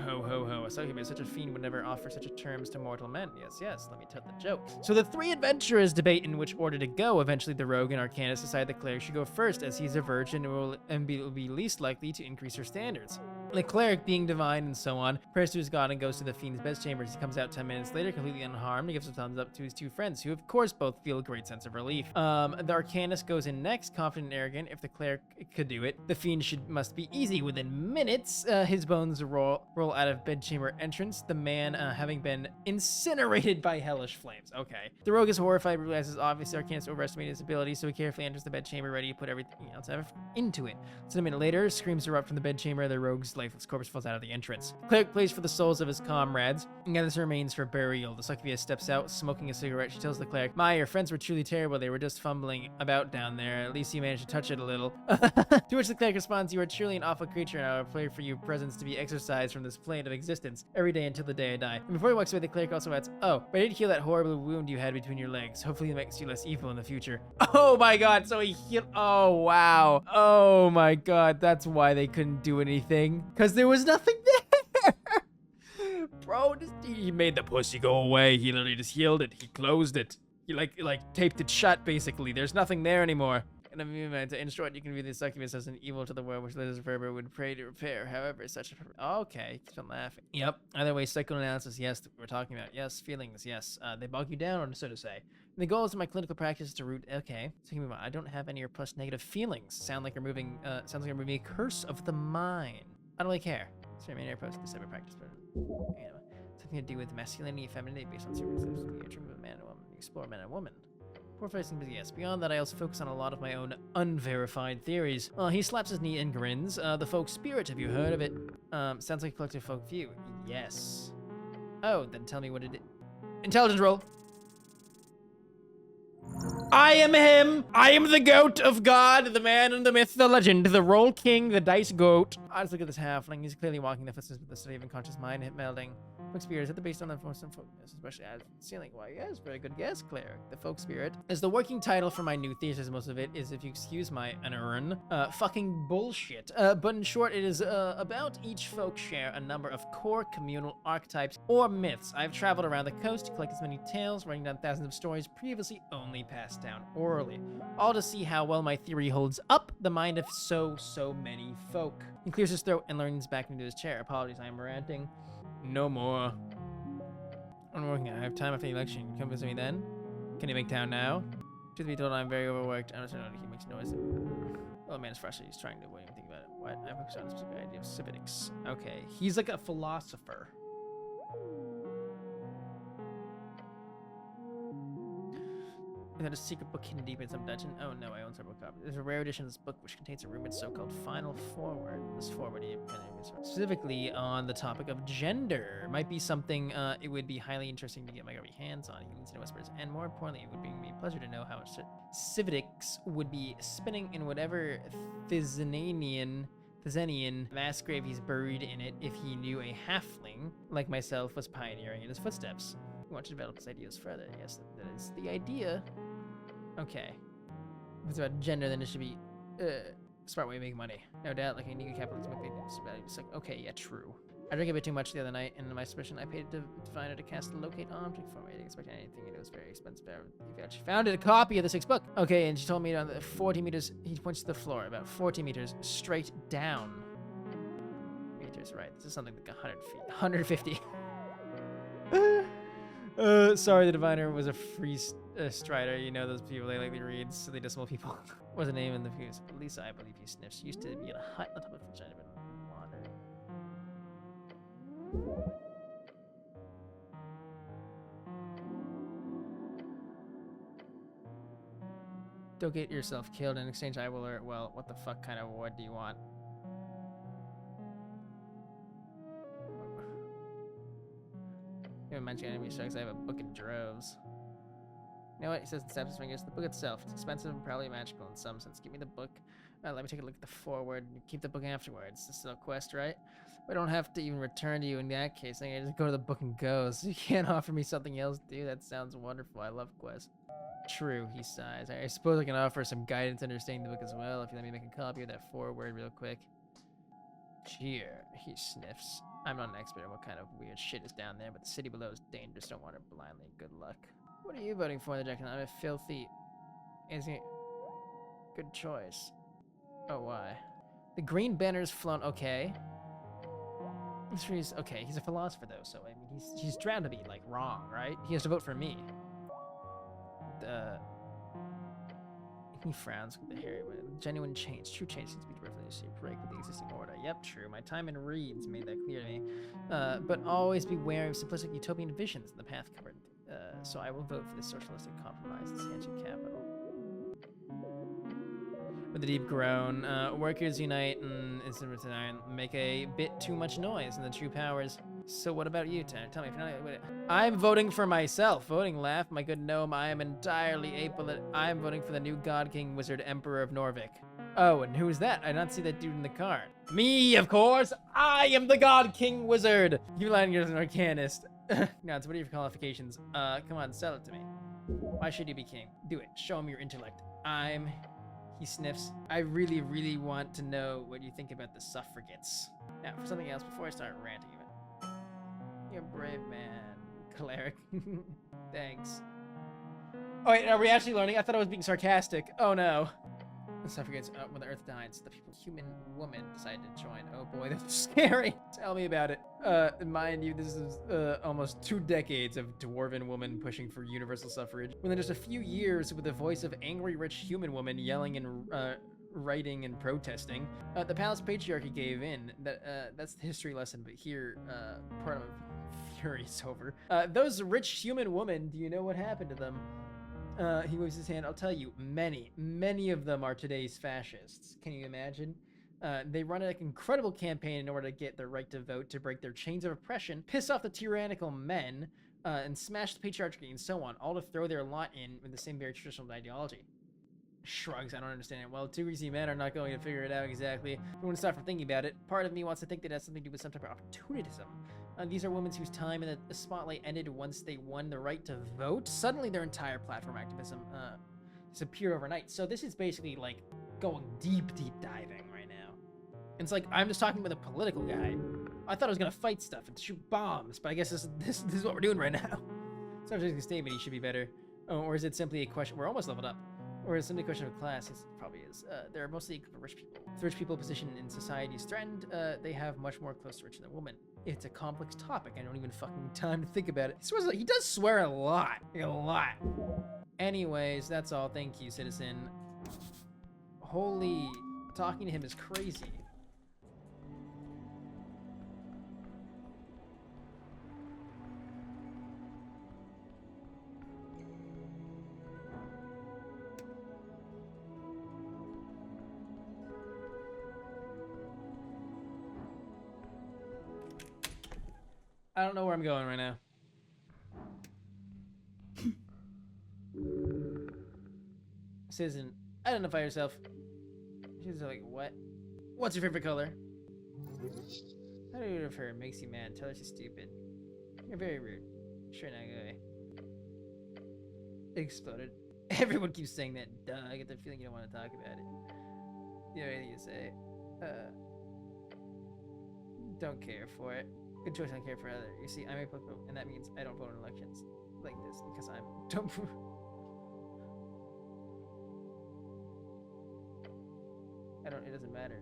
Ho, ho, ho. A succubus, such a fiend would never offer such a terms to mortal men. Yes, yes, let me tell the joke. So the three adventurers debate in which order to go. Eventually, the rogue and arcanist decide the cleric should go first, as he's a virgin and will be least likely to increase her standards. The cleric, being divine and so on, prays to his god and goes to the fiend's bedchambers. He comes out 10 minutes later, completely unharmed, and gives a thumbs up to his two friends, who of course both feel a great sense of relief. The arcanist goes in next, confident and arrogant. If the cleric could do it, the fiend must be easy. Within minutes, his bones roll out of bedchamber entrance, the man having been incinerated by hellish flames. Okay. The rogue is horrified, realizes obviously arcanist overestimated his ability, so he carefully enters the bedchamber, ready to put everything else into it. So a minute later, screams erupt from the bedchamber. The rogue's lifeless corpse falls out of the entrance. The cleric prays for the souls of his comrades and gathers remains for burial. The succubus steps out, smoking a cigarette. She tells the cleric, "My, your friends were truly terrible. They were just fumbling about down there. At least you managed to touch it a little." To which the cleric responds, "You are truly an awful creature, and I will pray for your presence to be exorcised from this plane of existence every day until the day I die." And before he walks away, the cleric also adds, "Oh, but I did heal that horrible wound you had between your legs. Hopefully it makes you less evil in the future." Oh my god, so he healed. Oh wow. Oh my god, that's why they couldn't do anything. Because there was nothing there. Bro, he made the pussy go away. He literally just healed it. He closed it. He like taped it shut, basically. There's nothing there anymore. And I mean, in short, you can view the succubus as an evil to the world, which Liz Verber would pray to repair. However, such a... Okay, keep on laughing. Yep. Either way, psychoanalysis, yes, we're talking about. Yes, feelings, yes. They bog you down, or so to say. And the goal is in my clinical practice to root... Okay, so move on. I don't have any or plus negative feelings. Sounds like you're moving a curse of the mind. I don't really care. It's your main air post, the separate practice, but... Anyway, something to do with masculinity and femininity based on series of a dream of a man and woman. You explore man and woman. But yes, beyond that, I also focus on a lot of my own unverified theories. He slaps his knee and grins. The folk spirit, have you heard of it? Sounds like a collective folk view. Yes. Oh, then tell me what it is. Intelligence roll. I am him! I am the goat of God, the man and the myth, the legend, the roll king, the dice goat. I just look at this halfling. He's clearly walking the footsteps of the study of unconscious mind, hip melding. Folk spirit is at the base on the most focus, especially as ceiling. Why, yes, very good guess, cleric. The folk spirit is the working title for my new thesis. Most of it is, if you excuse my unearned, fucking bullshit. But in short, it is about each folk share a number of core communal archetypes or myths. I've traveled around the coast to collect as many tales, writing down thousands of stories previously only passed down orally, all to see how well my theory holds up the mind of so many folk. He clears his throat and leans back into his chair. Apologies, I am ranting. No more. I'm working. I have time after the election. Come visit me then. Can you make town now? Truth be told, I'm very overworked. I don't know. He makes noise. Oh man, it's frustrating. He's trying to avoid anything about it. What? I focus on a specific idea of civics. Okay, he's like a philosopher. Is that a secret book hidden deep in some dungeon? Oh no, I own several copies. There's a rare edition of this book which contains a rumored so-called final forward. This forward specifically on the topic of gender. Might be something it would be highly interesting to get my hands on. He needs to know whispers. And more importantly, it would bring me pleasure to know how civics would be spinning in whatever Thizanian mass grave he's buried in it if he knew a halfling like myself was pioneering in his footsteps. We want to develop his ideas further. Yes, that is the idea. Okay. If it's about gender, then it should be smart way to make money. No doubt, like a nigga capitalism with it's like, okay, yeah, true. I drank a bit too much the other night, and my suspicion I paid to find her to cast a locate object for me. I didn't expect anything, and it was very expensive. She found a copy of the 6th book. Okay, and she told me on the 40 meters, he points to the floor, about 40 meters straight down. Meters, right. This is something like 100 feet. 150. Sorry, the diviner was a free strider. You know those people, they like to read silly decimal people. What's the name in the fuse? Lisa, I believe he sniffs. Used to be in a hut on top of a giant water. Don't get yourself killed. In exchange, I will alert. Well, what the fuck kind of award do you want? Even mention enemy strikes. I have a book in droves. You know what? He says and snaps his fingers. The book itself. It's expensive and probably magical in some sense. Give me the book. Let me take a look at the forward. Keep the book afterwards. This is a quest, right? I don't have to even return to you in that case. I can just go to the book and go. So you can't offer me something else, dude. That sounds wonderful. I love quests. True, he sighs. I suppose I can offer some guidance understanding the book as well. If you let me make a copy of that foreword real quick. Cheer, he sniffs. I'm not an expert on what kind of weird shit is down there, but the city below is dangerous. Don't wander blindly. Good luck. What are you voting for, the Jackson? I'm a filthy... Is he... Good choice. Oh, why? The green banner's flown... Okay. He's okay. He's a philosopher though, so I mean, he's trying to be like wrong, right? He has to vote for me. He frowns with the hairy one. Genuine change, true change seems to be directly break with the existing order. Yep, true. My time in Reeds made that clear to me. But always be wary of simplistic utopian visions in the path covered. So I will vote for the socialistic compromise that's handshake capital. With a deep groan, workers unite and make a bit too much noise in the true powers. So what about you, Tanner? Tell me if you're not. I'm voting for myself. Voting laugh, my good gnome. I am entirely apolitical. I am voting for the new God King Wizard Emperor of Norvik. Oh, and who's that? I did not see that dude in the card. Me, of course. I am the God King Wizard. You lying as an arcanist. Nuts, what are your qualifications? Come on, sell it to me. Why should you be king? Do it. Show him your intellect. He sniffs. I really, really want to know what you think about the suffragettes. Now, for something else, before I start ranting about it. You're a brave man, cleric. Thanks. Oh wait, are we actually learning? I thought I was being sarcastic. Oh no. The suffragettes, when the earth dies, the human woman decided to join. Oh boy, that's scary. Tell me about it. Mind you, this is almost 2 decades of dwarven woman pushing for universal suffrage. Within just a few years, with the voice of angry rich human woman yelling and writing and protesting, the palace patriarchy gave in. That's the history lesson, but here, part of my fury's over. Those rich human women, do you know what happened to them? He waves his hand. I'll tell you, many of them are today's fascists. Can you imagine? They run an incredible campaign in order to get their right to vote, to break their chains of oppression, piss off the tyrannical men, and smash the patriarchy and so on, all to throw their lot in with the same very traditional ideology. Shrugs, I don't understand it. Well, 2 greasy men are not going to figure it out exactly. I wouldn't stop from thinking about it. Part of me wants to think that it has something to do with some type of opportunism. These are women whose time in the spotlight ended once they won the right to vote. Suddenly their entire platform activism disappeared overnight. So this is basically like going deep diving right now. And it's like, I'm just talking with a political guy. I thought I was gonna fight stuff and shoot bombs, but I guess this is what we're doing right now. So I'm just gonna statement, he should be better. Or is it simply a question, we're almost leveled up. Or is it simply a question of class? It probably is. There are mostly rich people. If the rich people position in society is threatened, they have much more close to rich than a woman. It's a complex topic. I don't even fucking time to think about it. He does swear a lot. Like a lot. Anyways, that's all. Thank you, citizen. Holy, talking to him is crazy. I don't know where I'm going right now. Citizen, identify yourself. She's like, what? What's your favorite color? How do you her makes you mad? Tell her she's stupid. You're very rude. Sure, now go away. Exploded. Everyone keeps saying that. Duh, I get the feeling you don't want to talk about it. You have anything to say? Don't care for it. Good choice, I don't care for other. You see, I'm a political, and that means I don't vote in elections like this because I'm dumb. It doesn't matter.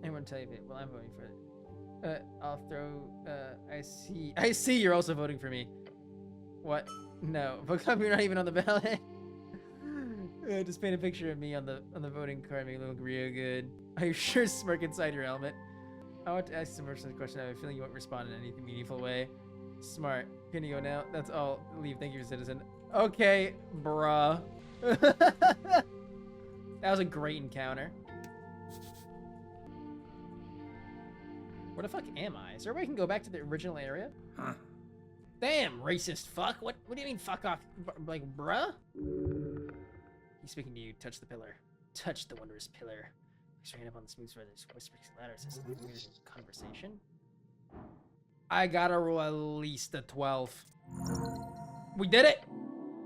I won't tell you it. Well, I'm voting for it. I'll throw, I see you're also voting for me. What? No, but you're not even on the ballot. Just paint a picture of me on the voting card, make it look real good. Are you sure smirk inside your helmet? I want to ask some personal question. I have a feeling you won't respond in any meaningful way. Smart. Can you go now? That's all. Leave. Thank you, citizen. Okay, bruh. That was a great encounter. Where the fuck am I? Is there a way I can go back to the original area? Huh. Damn, racist fuck. What do you mean fuck off? Like, bruh? He's speaking to you. Touch the pillar. Touch the wondrous pillar. Straight up on the smooth surface, whispering letters. Is this a weird conversation? I gotta roll at least a 12. We did it!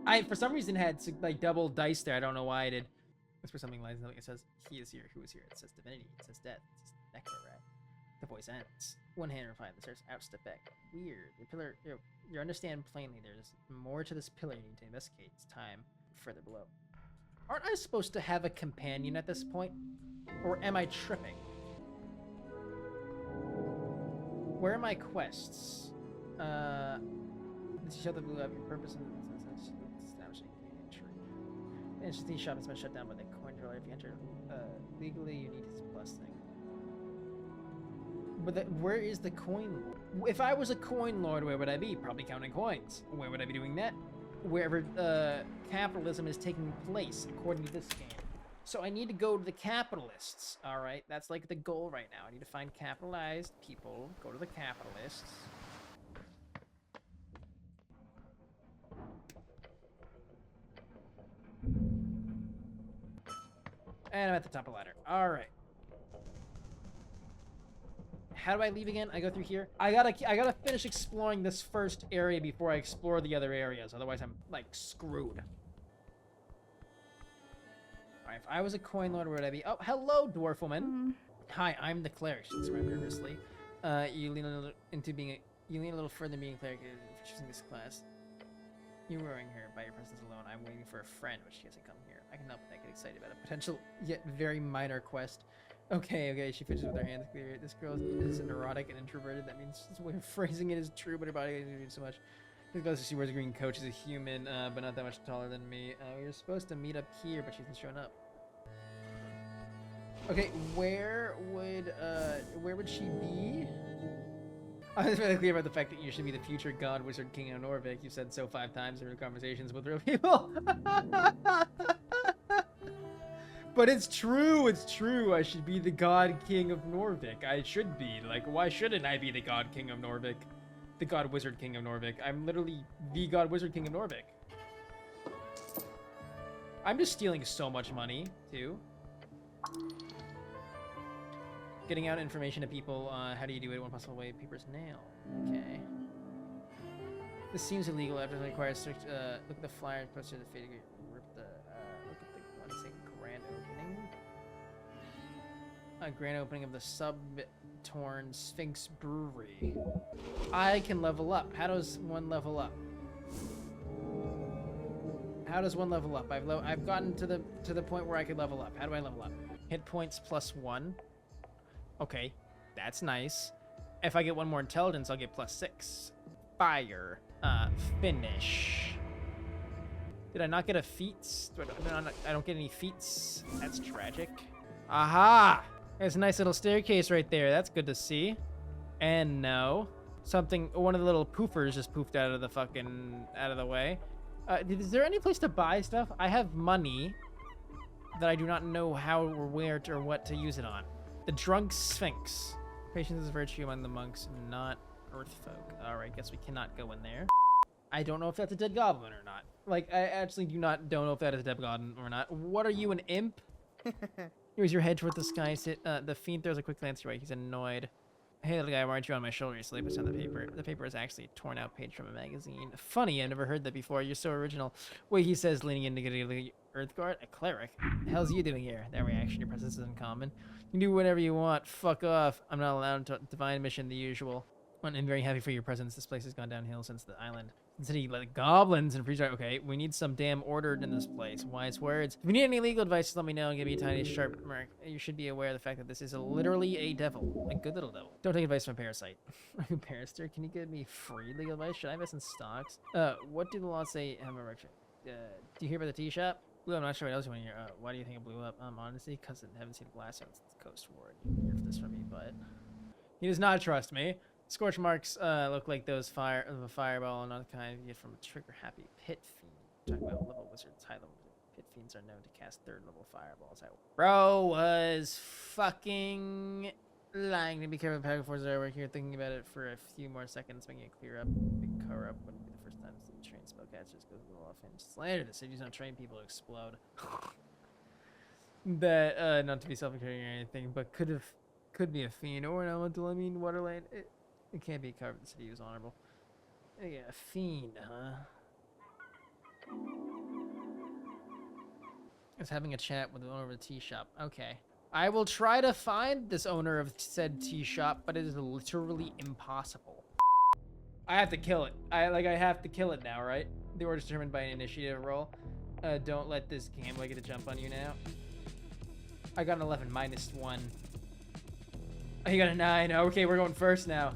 I, for some reason, had like double dice there. I don't know why I did. That's for something like it says, he is here, who is here? It says divinity, it says death, it says necrorat. The voice ends. One hand replying, the stairs out, step back. Weird. The pillar, you understand plainly there's more to this pillar you need to investigate. It's time further below. Aren't I supposed to have a companion at this point? Or am I tripping? Where are my quests? This show the blue up your purpose and establishing a tree. The interesting shop has been shut down by the coin driller. If you enter legally, you need his blessing. But where is the coin lord? If I was a coin lord, where would I be? Probably counting coins. Where would I be doing that? Wherever capitalism is taking place, according to this game. So I need to go to the capitalists, all right? That's like the goal right now. I need to find capitalized people, go to the capitalists. And I'm at the top of the ladder. All right. How do I leave again? I go through here. I gotta finish exploring this first area before I explore the other areas. Otherwise, I'm like screwed. All right. If I was a coin lord, where would I be? Oh, hello, dwarf woman. Hi, I'm the cleric. She looks around nervously. You lean a little further, being cleric, for choosing this class. You're worrying her by your presence alone. I'm waiting for a friend, but she hasn't come here. I can help but get excited about a potential yet very minor quest. Okay, she finishes with her hands clear. This girl is neurotic and introverted. That means this way of phrasing it is true, but her body isn't doing so much. This girl she wears a green coat. She's a human, but not that much taller than me. We were supposed to meet up here, but she hasn't shown up. Okay, where would she be? I was really clear about the fact that you should be the future god, wizard, king of Norvik. You said so 5 times in your conversations with real people. But it's true, I should be the god king of Norvik. I should be. Like, why shouldn't I be the god king of Norvik? The god wizard king of Norvik. I'm literally the god wizard king of Norvik. I'm just stealing so much money, too. Getting out information to people, how do you do it? One possible way, paper's nail. Okay. This seems illegal after it requires strict, look at the flyer posted to the figure, rip the, look at the, let's say, grand opening. Grand opening of the Sub-Torn Sphinx Brewery. I can level up. How does one level up? How does one level up? I've gotten to the point where I could level up. How do I level up? Hit points +1. Okay, that's nice. If I get 1 more intelligence, I'll get +6. Fire. Finish. Did I not get a feats? I don't get any feats. That's tragic. Aha! There's a nice little staircase right there. That's good to see. And no. One of the little poofers just poofed out of the way. Is there any place to buy stuff? I have money that I do not know how or where or what to use it on. The Drunk Sphinx. Patience is a virtue among the monks, not earth folk. Alright, guess we cannot go in there. I don't know if that's a dead goblin or not. Like, I actually don't know if that is a dead goblin or not. What are you, an imp? Here's your head toward the sky. The fiend throws a quick glance your way. He's annoyed. Hey, little guy, why aren't you on my shoulder? He slowly puts down the paper. The paper is actually a torn out page from a magazine. Funny, I've never heard that before. You're so original. Wait, he says, leaning in to get a Earthguard? A cleric? The hell's you doing here? That reaction, your presence is uncommon. You can do whatever you want. Fuck off. I'm not allowed to divine mission the usual. I'm very happy for your presence. This place has gone downhill since the island. City, like goblins and freeze. Okay, we need some damn order in this place. Wise words. If you need any legal advice, just let me know and give me a tiny sharp mark. You should be aware of the fact that this is literally a devil. A good little devil. Don't take advice from a parasite. Parasite, can you give me free legal advice? Should I invest in stocks? What do the laws say? Do you hear about the tea shop? Blue, I'm not sure what else you want to hear. Why do you think it blew up? Honestly, because I haven't seen the glass since the Coast War. You hear this from me, but he does not trust me. Scorch marks look like those of a fireball, another kind you get from a trigger-happy pit fiend. Talking about level wizards, high-level pit fiends are known to cast 3rd-level fireballs. Bro was fucking lying. To be careful, Pack Forces are working here, thinking about it for a few more seconds, making it clear up. Big cover up wouldn't be the first time the trained spellcasters goes a little off and slander. The city's not train people to explode. That not to be self-incriminating or anything, but could be a fiend or an elemental. I mean, Waterland. It can't be covered. The city was honorable. Yeah, a fiend, huh? It's having a chat with the owner of the tea shop. Okay. I will try to find this owner of said tea shop, but it is literally impossible. I have to kill it. I have to kill it now, right? The order is determined by an initiative roll. Don't let this gambler get a jump on you now. I got an 11 -1. He got a 9. Okay, we're going first now.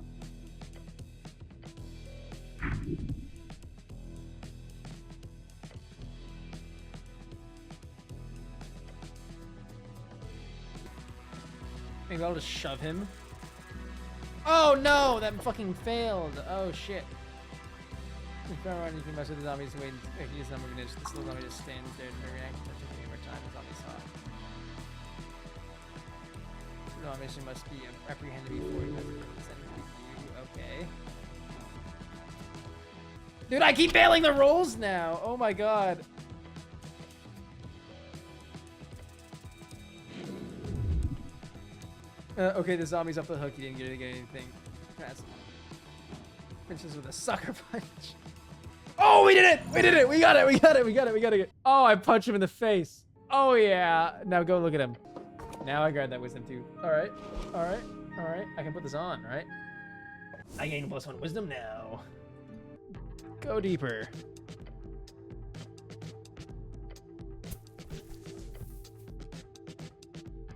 Maybe I'll just shove him. Oh no, that fucking failed. Oh shit. If I run, you can mess with the zombies and wait. If you use them, we're gonna just, the zombie just stands there and react to taking more time. The zombies hot. The mission must be apprehended before you send it to you. Okay. Dude, I keep failing the rolls now. Oh my god. Okay, the zombie's off the hook. He didn't get anything. That's Princess with a sucker punch. Oh, we did it! We did it! We got it! We got it! We got it! We got it! Oh, I punched him in the face. Oh yeah. Now go look at him. Now I grab that wisdom too. All right. All right. All right. I can put this on, right? I gain +1 wisdom now. Go deeper.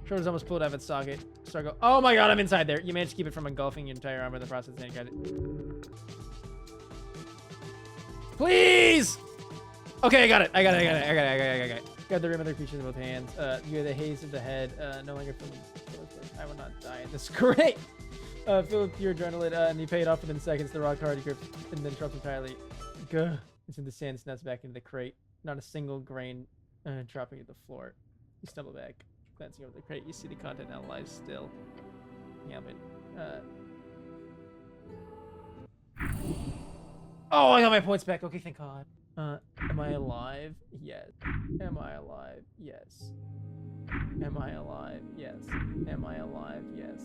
Shoulder's almost pulled out of its socket. Start go. Oh my god, I'm inside there. You managed to keep it from engulfing your entire arm in the process. Then you got it. Please! Okay, I got it. I got it. I got it. I got it. I got it. I got it. Got the rim of their creatures in both hands. You have the haze of the head. No longer feeling. I will not die in this. Great! Filled with pure adrenaline, and you pay it off within seconds. The rock hard grip, and then drops entirely. Gah. Into the sand, snaps back into the crate. Not a single grain dropping at the floor. You stumble back, glancing over the crate. You see the content now lies still. Yeah, but oh, I got my points back. Okay, thank God. Am I alive? Yes. Am I alive? Yes. Am I alive? Yes. Am I alive? Yes.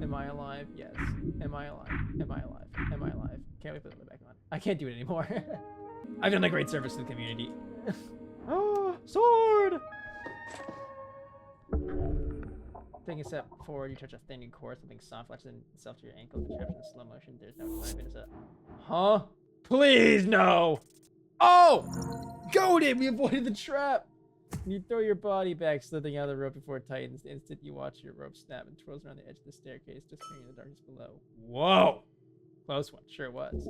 Am I alive? Yes. Am I alive? Am I alive? Am I alive? Can't wait to put it back on. I can't do it anymore. I've done a great service to the community. Oh, sword! Taking a step forward, you touch a thin cord, something soft latches itself to your ankle. The trap's in slow motion. There's no time. It's a... Huh? Please, no! Oh! Goated! We avoided the trap! You throw your body back, slithering out of the rope before it tightens. The instant you watch your rope snap and twirls around the edge of the staircase, disappearing in the darkness below. Whoa! Close one. Sure was.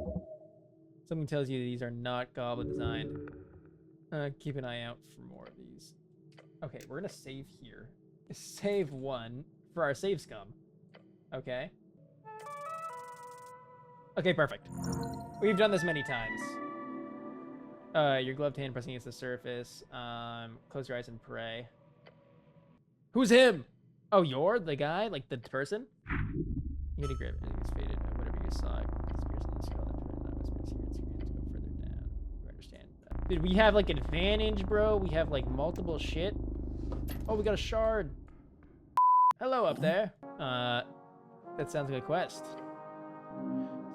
Something tells you that these are not goblin designed. Keep an eye out for more of these. Okay, we're gonna save here. Save one for our save scum. Okay. Okay, perfect. We've done this many times. Your gloved hand pressing against the surface. Close your eyes and pray. Who's him? Oh, you're the guy? Like the person? You need to grab it. It's faded. Whatever you saw. It disappears in the skull. Go further down. You understand that. Dude, we have like advantage, bro. We have like multiple shit. Oh, we got a shard. Hello up there. That sounds like a quest.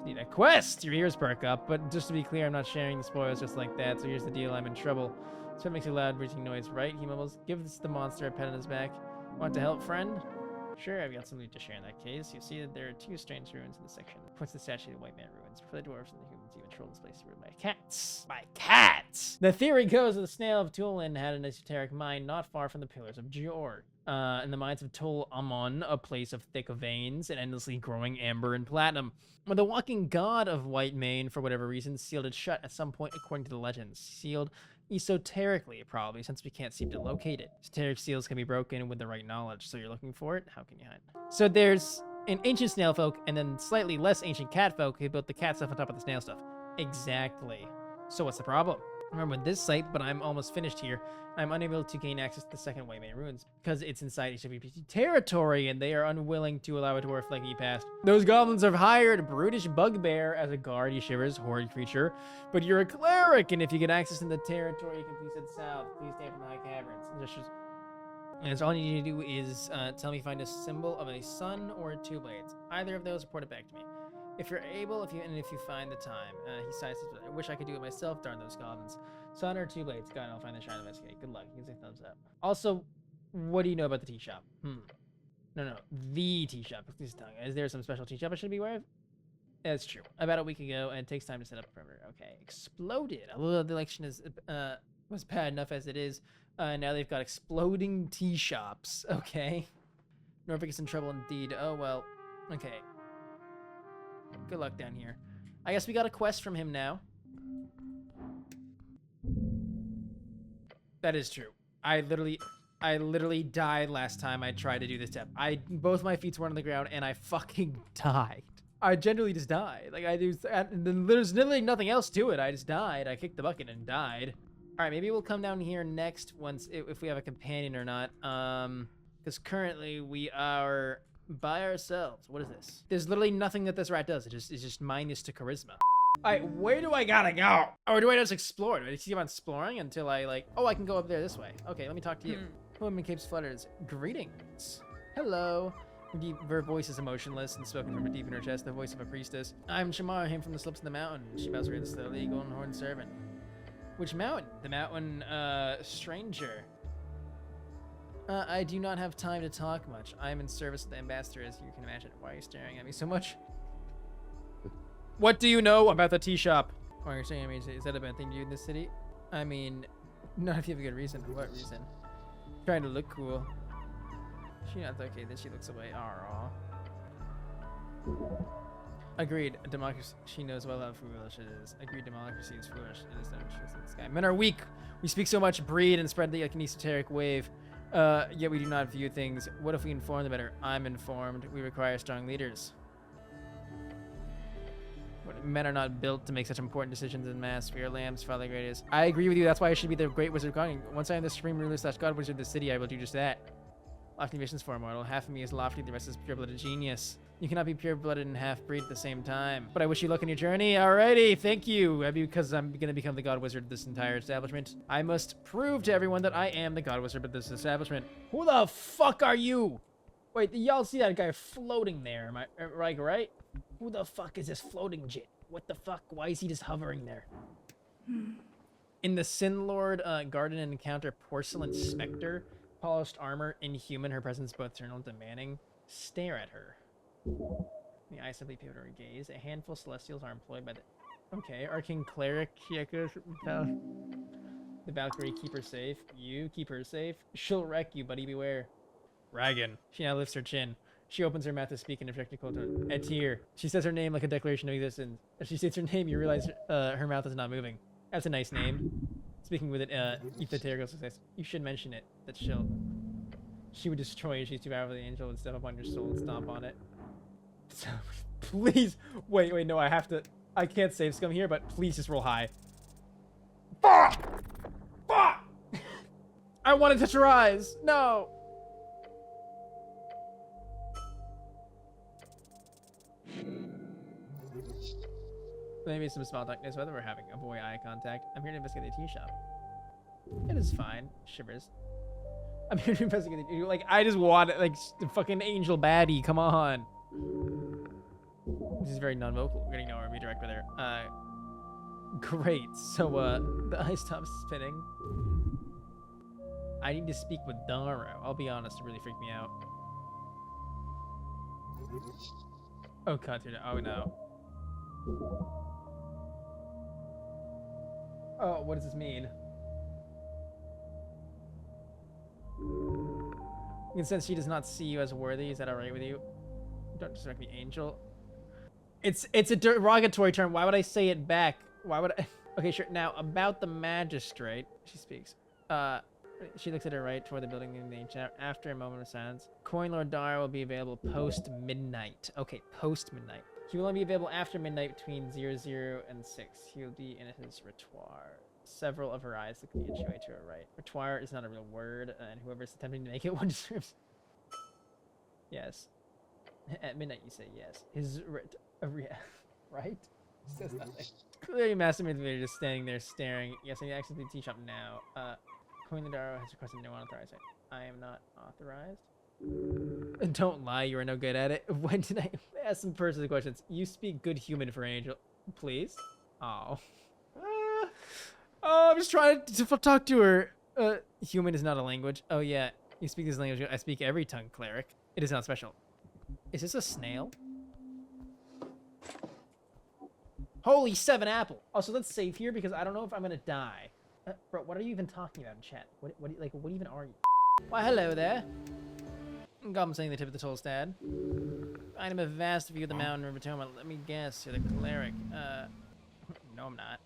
Need a quest! Your ears perk up, but just to be clear, I'm not sharing the spoilers just like that, so here's the deal, I'm in trouble. So it makes a loud breathing noise, right? He mumbles, give this to the monster a pat on his back. Want to help, friend? Sure, I've got something to share in that case. You see that there are 2 strange ruins in the section. Points to the statue of the white man ruins. For the dwarves and the humans, you control this place ruled by cats. By cats! The theory goes that the snail of Tulin had an esoteric mine not far from the pillars of Jor. In the mines of Tul Amon, a place of thick veins and endlessly growing amber and platinum. But the walking god of Whitemane, for whatever reason, sealed it shut at some point according to the legends. Sealed esoterically, probably, since we can't seem to locate it. Esoteric seals can be broken with the right knowledge, so you're looking for it? How can you hide? So there's an ancient snail folk and then slightly less ancient cat folk who built the cat stuff on top of the snail stuff. Exactly. So what's the problem? Remember this site, but I'm almost finished here. I'm unable to gain access to the second Whitemane ruins because it's inside HWPT territory and they are unwilling to allow a dwarf like me past. Those goblins have hired a brutish bugbear as a guard. He shivers, horrid creature. But you're a cleric, and if you get access in the territory, you can please head south. Please stay from the high caverns. And all you need to do is tell me find a symbol of a sun or 2 blades. Either of those, report it back to me. If you're able, if you find the time. He sighs, I wish I could do it myself, darn those goblins. Sun or 2 blades, God, I'll find the shrine of investigate. Good luck, you can say thumbs up. Also, what do you know about the tea shop? No, the tea shop. Is there some special tea shop I should be aware of? That's true. About a week ago, and it takes time to set up a perimeter. Okay, exploded. Although the election is was bad enough as it is, now they've got exploding tea shops. Okay. Norfolk is in trouble indeed. Oh, well. Okay. Good luck down here. I guess we got a quest from him now. That is true. I I literally died last time I tried to do this step. Both my feet were on the ground and I fucking died. I generally just died. Like there's literally nothing else to it. I just died. I kicked the bucket and died. All right, maybe we'll come down here next once if we have a companion or not. Because currently we are by ourselves. What is this? There's literally nothing that this rat does. It's just minus to charisma. All right, where do I gotta go? Or do I just explore? Do I just keep on exploring until I like, oh, I can go up there this way. Okay, let me talk to you. Woman Capes flutters. Greetings. Hello. Her voice is emotionless and spoken from deep in her chest, the voice of a priestess. I'm Shamar, him from the slopes of the mountain. She bows her head slowly, golden horned servant. Which mountain? The mountain, stranger. I do not have time to talk much. I am in service of the ambassador, as you can imagine. Why are you staring at me so much? What do you know about the tea shop? Why are you staring at me? Is that a bad thing to do in this city? I mean, not if you have a good reason. What reason? Trying to look cool. She not okay, then she looks away. Aww. Agreed. Democracy. She knows well how foolish it is. Agreed. Democracy is foolish. It is not true in the sky. Men are weak. We speak so much, breed, and spread like an esoteric wave. Yet we do not view things. What if we inform the better? I'm informed. We require strong leaders. Men are not built to make such important decisions in mass. We are lambs, Father Greatest. I agree with you. That's why I should be the great wizard calling. Once I am the supreme ruler / god wizard of the city, I will do just that. Lofty ambitions for a mortal. Half of me is lofty, the rest is pure-blooded genius. You cannot be pure-blooded and half-breed at the same time. But I wish you luck in your journey. Alrighty, thank you. Because I'm gonna become the god wizard of this entire establishment. I must prove to everyone that I am the god wizard of this establishment. Who the fuck are you? Wait, y'all see that guy floating there? Am I right? Who the fuck is this floating jit? What the fuck? Why is he just hovering there? In the Sin Lord garden encounter porcelain specter. Polished armor, inhuman, her presence both eternal and demanding. Stare at her. The eyes simply pivot her gaze. A handful of celestials are employed by the... Okay, Arcane Cleric. The Valkyrie, keep her safe. You keep her safe. She'll wreck you, buddy, beware. Ragan. She now lifts her chin. She opens her mouth to speak in a projectical tone. Etir. She says her name like a declaration of existence. As she states her name, you realize her mouth is not moving. That's a nice name. Speaking with it, esoterical success. You should mention it. That she would destroy you. She's too powerful. The angel would step up on your soul and stomp on it. So, please. Wait, no, I can't save scum here, but please just roll high. Fuck! I wanted to touch her eyes. No! Maybe some small darkness, whether we're having a boy eye contact. I'm here to investigate the tea shop. It is fine. Shivers. I'm here to investigate the like, I just want it, like, the fucking angel baddie, come on. This is very non-vocal. We're gonna ignore redirect with her. Great. So, the eye stops spinning. I need to speak with Daro. I'll be honest, it really freaked me out. Oh, God, oh no. Oh, what does this mean? You can sense she does not see you as worthy. Is that alright with you? Don't distract me, angel. It's a derogatory term. Why would I say it back? Why would I? Okay, sure. Now, about the magistrate, she speaks. She looks at her right toward the building in the ancient. After a moment of silence, Coin Lord Dar will be available post-midnight. Okay, post-midnight. He will only be available after midnight between 00 and 6. He will be in his retoire. Several of her eyes look the inch way to her right. Retoire is not a real word, and whoever's attempting to make it one deserves. Yes. At midnight, you say yes. His right? Says nothing. Clearly, Master Manipulator just standing there staring. Yes, I access the tea shop now. Coin Ladaro has requested no unauthorized. I am not authorized. Don't lie, you are no good at it. When did I ask some personal questions? You speak good human for Angel. Please? Oh. I'm just trying to talk to her. Human is not a language. Oh yeah, you speak this language. I speak every tongue, cleric. It is not special. Is this a snail? Holy 7 apple. Also, let's save here because I don't know if I'm gonna die. Bro, what are you even talking about in chat? What even are you? Why, hello there. Goblin saying the tip of the Tolstad. I am a vast view of the mountain of Potomac. Let me guess, you're the cleric. No, I'm not.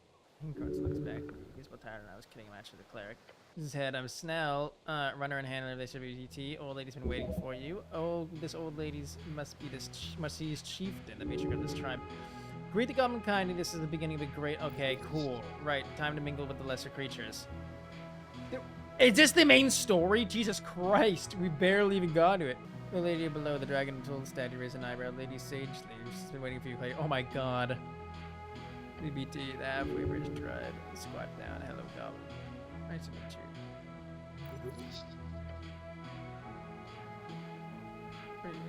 Hinkross looks back. He's about tired, and I was kidding him. Actually, the cleric. His head. I'm Snell, runner and handler of the SWGT. Old lady's been waiting for you. Oh, this old lady's must be his chieftain, the matriarch of this tribe. Greet the goblin kindly. This is the beginning of a great. Okay, cool. Right, time to mingle with the lesser creatures. Is this the main story? Jesus Christ, we barely even got to it. The lady below the dragon told the statue raised an eyebrow. Lady Sage Lady, she's been waiting for you. Oh my god. BBT, the halfway bridge tribe. Squat down. Hello, goblin. Nice to meet you.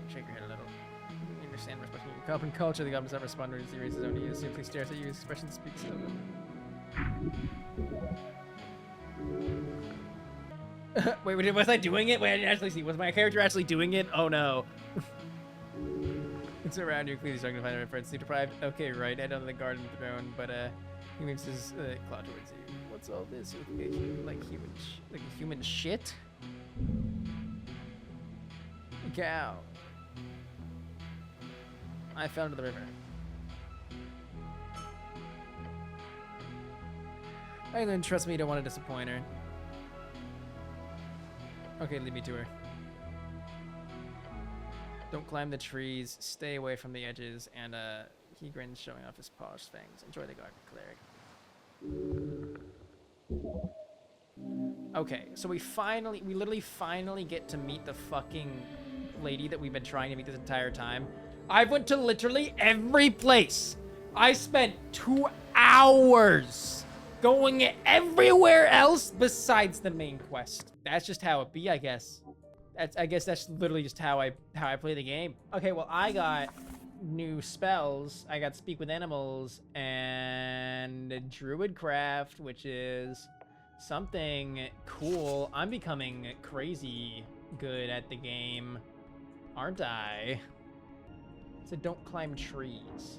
Shake your head a little. You understand respecting your goblin culture. The goblin does not respond when he raises his own ears. Simply stares at you. His expression speaks of them. Wait, was I doing it? Wait, I didn't actually see. Was my character actually doing it? Oh no. It's around you, clearly struggling to find a reference. Sleep deprived. Okay, right. Head on the garden throne, but he moves his claw towards you. What's all this? Like human shit? Cow. I fell into the river. Aion, trust me, you don't want to disappoint her. Okay, lead me to her. Don't climb the trees, stay away from the edges, and he grins, showing off his polished fangs. Enjoy the garden, cleric. Okay, so we literally finally get to meet the fucking lady that we've been trying to meet this entire time. I went to literally every place. I spent 2 hours going everywhere else besides the main quest. That's just how it be, I guess. I guess that's literally just how I play the game. Okay, well, I got new spells. I got Speak with Animals and Druidcraft, which is something cool. I'm becoming crazy good at the game, aren't I? So don't climb trees,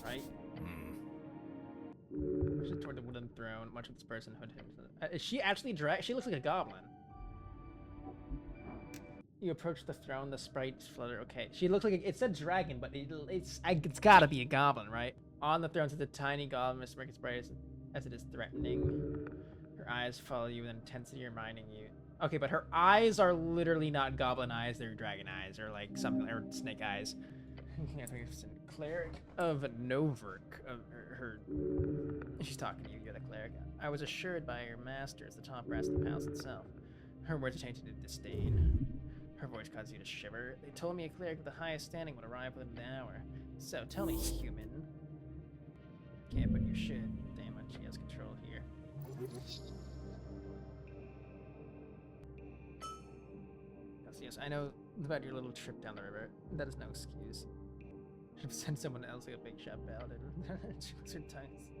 right? Push it toward the wooden throne. Much of this person is she actually she looks like a goblin. You approach the throne, the sprites flutter. Okay, she looks like it's a dragon, but it's gotta be a goblin, right? On the throne sits a tiny goblin, smirking sprite as it is threatening. Her eyes follow you with intensity, reminding you. Okay, but her eyes are literally not goblin eyes; they're dragon eyes, or like something, or snake eyes. Cleric of Noverk. She's talking to you. You're the cleric. I was assured by your masters, the top brass of the palace itself. Her words are changed to disdain. Her voice causes you to shiver. They told me a cleric with the highest standing would arrive within an hour. So tell me, human. Can't, but you should. Damn it, she has control here. Yes, I know about your little trip down the river. That is no excuse. Should have sent someone else like a big shot paladin. She looks her times.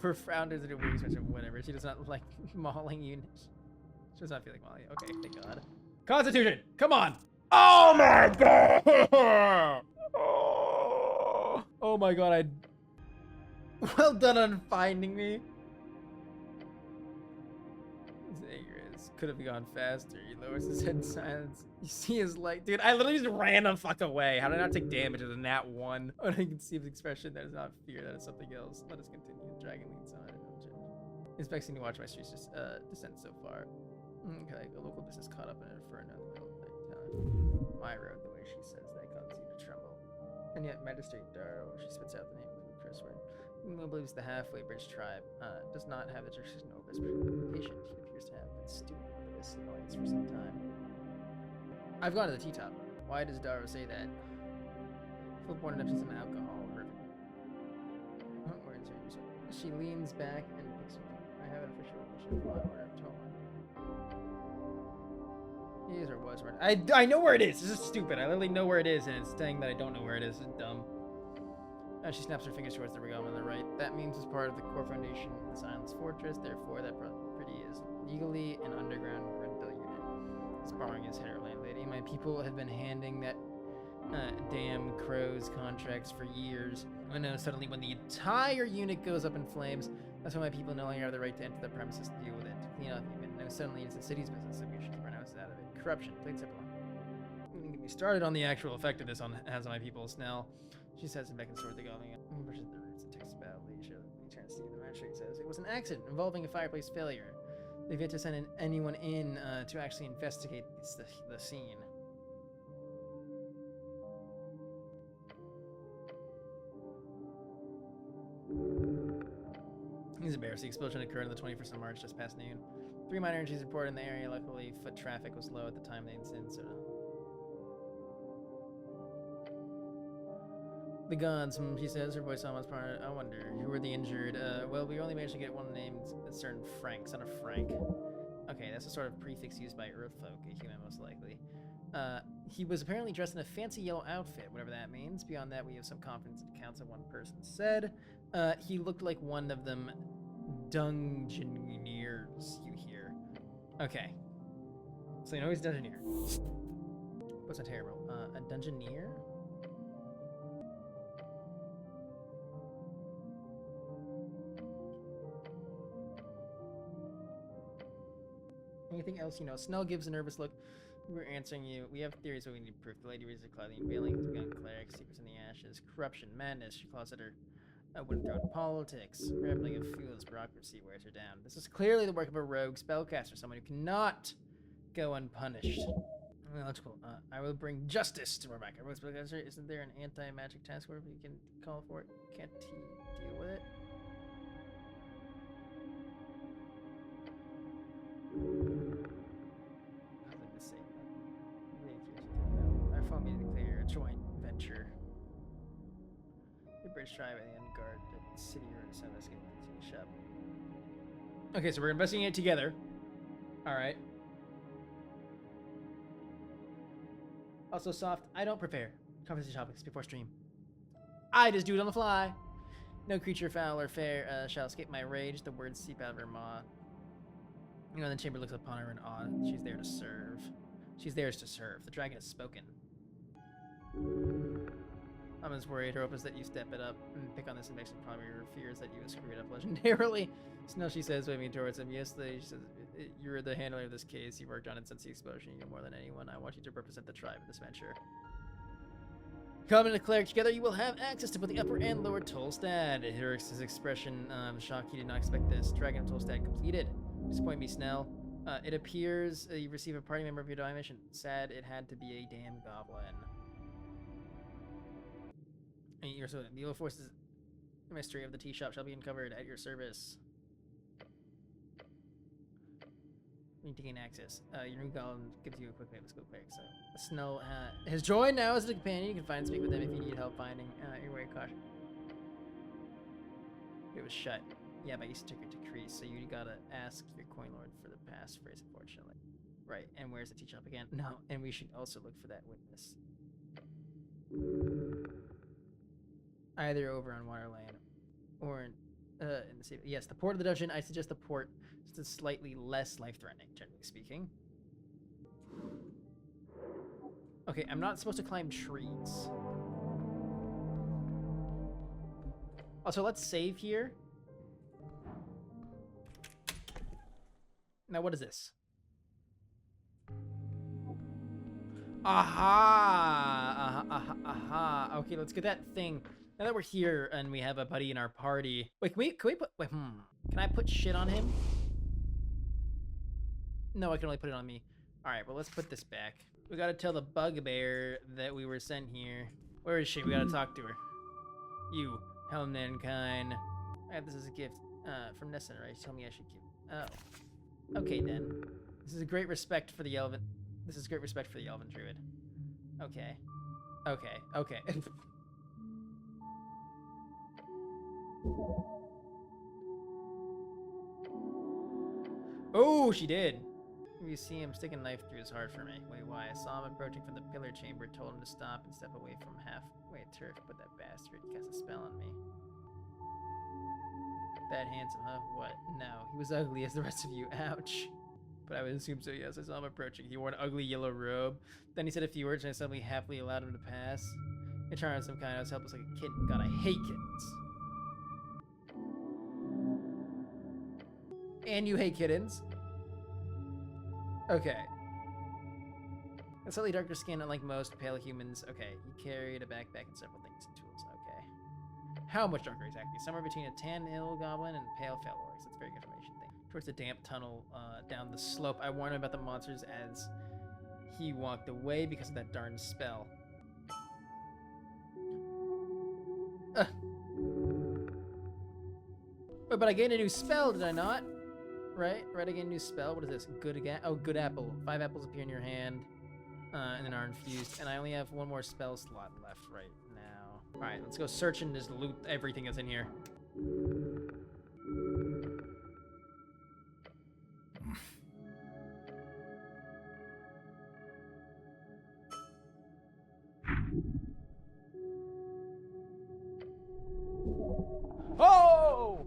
For founders that are weird expression of whatever. She does not like mauling you. She does not feel like mauling you. Okay, thank God. Constitution! Come on! Oh my god! Oh my god, well done on finding me. Could have gone faster. He lowers his head in silence. You see his light. Dude, I literally just ran the fuck away. How did I not take damage as a nat 1? Oh, I can see his expression. That is not fear. That is something else. Let us continue. Dragon leads on. It's vexing to watch my streets just descend so far. Okay, a local business caught up in an inferno in the middle of the town. My road, the way she says that causes you to tremble. And yet, Magistrate Darrow, she spits out the name of the curse word. Who believes the halfway bridge tribe does not have the jurisdiction over this patient. He appears to have been stewing over this noise for some time. I've gone to the T-top. Why does Darrow say that? Full-born adepts and alcohol. Where is her? She leans back and picks her up. I have an official law order of Tolan. Is or was where I know where it is. This is stupid. I literally know where it is, and it's saying that I don't know where it is. It's dumb. She snaps her fingers towards the regalia on the right. That means it's part of the core foundation of this island's fortress. Therefore, that property is legally an underground rental unit. Sparring his head, landlady. My people have been handing that damn crow's contracts for years. I know suddenly when the entire unit goes up in flames, that's when my people no longer have the right to enter the premises to deal with it. To clean up even. No, suddenly it's the city's business, so we should keep our noses out of it. Corruption. Plain simple. Get me started on the actual effect of this has on my people. Snell. She says and beckons toward the going. Pushes the roots and Text about Alicia. He turns to the magistrate says it was an accident involving a fireplace failure. They've yet to send anyone in to actually investigate the scene. He's embarrassed. The explosion occurred on the 21st of March, just past noon. 3 minor injuries reported in the area. Luckily, foot traffic was low at the time of the incident, so... The guns, she says, her voice almost part. I wonder, who were the injured? Well, we only managed to get one named a certain Frank, son of Frank. Okay, that's a sort of prefix used by Earthfolk, a human most likely. He was apparently dressed in a fancy yellow outfit, whatever that means. Beyond that, we have some confidence in accounts of one person said. He looked like one of them dungeoneers you hear. Okay. So you know he's a dungeoneer. What's not terrible? A dungeoneer? Anything else you know? Snell gives a nervous look. We're answering you. We have theories, but we need proof. The lady reads her clothing, veiling, gun cleric, secrets in the ashes, corruption, madness. She claws at her wooden throat. Politics, rambling of fools, bureaucracy wears her down. This is clearly the work of a rogue spellcaster, someone who cannot go unpunished. That's cool. I will bring justice to Rebecca. Rogue spellcaster, isn't there an anti-magic task force you can call for it? Can't he deal with it? Our phone meeting to clear a joint venture. The British tribe and the Unguard at the city or some escape the shop. Okay, so we're investigating it together. Alright. Also, soft, I don't prepare conversation topics before stream. I just do it on the fly. No creature, foul, or fair shall escape my rage. The words seep out of her maw. You know, the chamber looks upon her in awe. She's there to serve. She's theirs to serve. The dragon has spoken. I'm as worried. Her hope is that you step it up and pick on this and makes it probably her fears that you have screwed up legendarily. Snell, she says, waving towards him. Yes, she says, you're the handler of this case. You worked on it since the explosion. You know more than anyone. I want you to represent the tribe in this venture. Come and the cleric together, you will have access to both the upper and lower Tolstad. His expression of shock. He did not expect this. Dragon of Tolstad completed. Disappoint me, Snell. It appears you receive a party member of your dying mission. Sad it had to be a damn goblin. And you're so the evil forces, the mystery of the tea shop shall be uncovered at your service. You need to gain access. Your new golem gives you a quick way to scope cleric. So Snell has joined now as a companion. You can find and speak with them if you need help finding your way of caution. It was shut. Yeah, but I used to take her to Crease, so you gotta ask your coin lord for the passphrase, unfortunately. Right, and where's the tea shop again? No, and we should also look for that witness. Either over on Water Lane or in the city. Yes, the port of the dungeon. I suggest the port. It's slightly less life-threatening, generally speaking. Okay, I'm not supposed to climb trees. Also, let's save here. Now, what is this? Aha! Aha! Aha! Okay, let's get that thing. Now that we're here and we have a buddy in our party. Wait, can we put... Wait, can I put shit on him? No, I can only put it on me. Alright, well, let's put this back. We gotta tell the bugbear that we were sent here. Where is she? We gotta talk to her. You, helm mankind. I have this as a gift from Nessun, right? She told me I should give... Oh. Okay, then. This is a great respect for the elven... This is great respect for the elven druid. Okay. Okay, okay. Oh, she did. You see him stick a knife through his heart for me. Wait, why? I saw him approaching from the pillar chamber, told him to stop and step away from halfway turf, but that bastard cast a spell on me. That handsome, huh? What? No, he was ugly as the rest of you. Ouch. But I would assume so, yes. I saw him approaching. He wore an ugly yellow robe. Then he said a few words and I suddenly happily allowed him to pass. A charm of some kind. I was helpless like a kitten. God, I hate kittens. And you hate kittens? Okay. A slightly darker skin, unlike most pale humans. Okay, he carried a backpack and several things and tools. Okay. How much darker exactly? Somewhere between a tan ill goblin and pale fel orcs. That's very good information. Thank you. Towards the damp tunnel down the slope. I warned him about the monsters as he walked away because of that darn spell. Wait, but I gained a new spell, did I not? Right, I gained a new spell. What is this? Good again? Oh, good apple. 5 apples appear in your hand, and then are infused. And I only have 1 more spell slot left right now. All right, let's go search and just loot everything that's in here. Oh!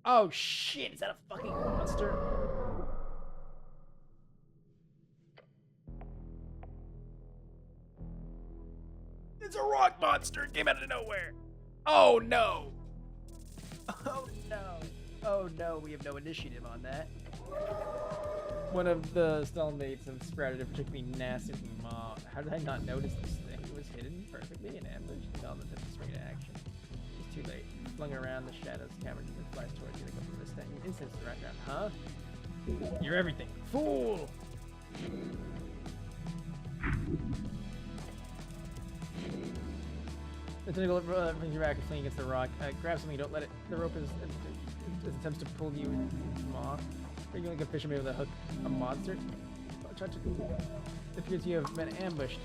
Oh shit, is that a fucking monster? It's a rock monster, it came out of nowhere. Oh no. Oh no. Oh no, we have no initiative on that. One of the cellmates have sprouted a particularly nasty maw. How did I not notice this thing? It was hidden perfectly in ambush. The goblin took the spring to action. It's too late. Flung around the shadows, cavern and flies towards you. They go from this thing. Instant right around. Huh? You're everything. Fool! The tentacle brings you back and fleeing against the rock. Grab something, don't let it. The rope is attempts to pull you from off. Are you like a fisherman with a hook? A monster? It appears you have been ambushed.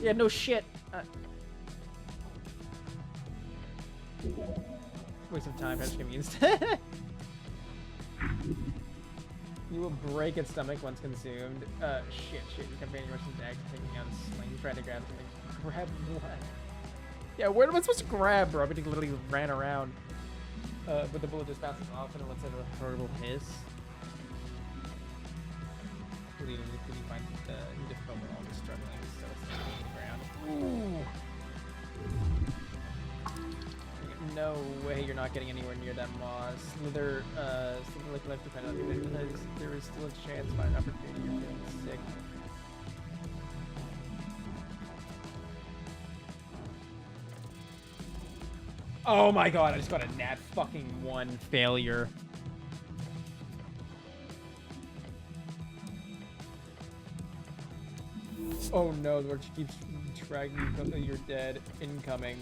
Yeah, no shit. Waste of time. Just give me instead. You will break its stomach once consumed. Shit. Your companion rushes back, taking out a sling, trying to grab something. Grab what? Yeah, where am I supposed to grab, bro? Everything literally ran around. But the bullet just bounces off and it lets out a horrible hiss. Could you find the difficult when all just struggling, so it's on the ground. Ooh. No way you're not getting anywhere near that moss. Slither, like left depend on you. There is still a chance by an opportunity. You're feeling sick. Oh my god, I just got a nat fucking 1 failure. Oh no, the word keeps dragging you. You're dead. Incoming.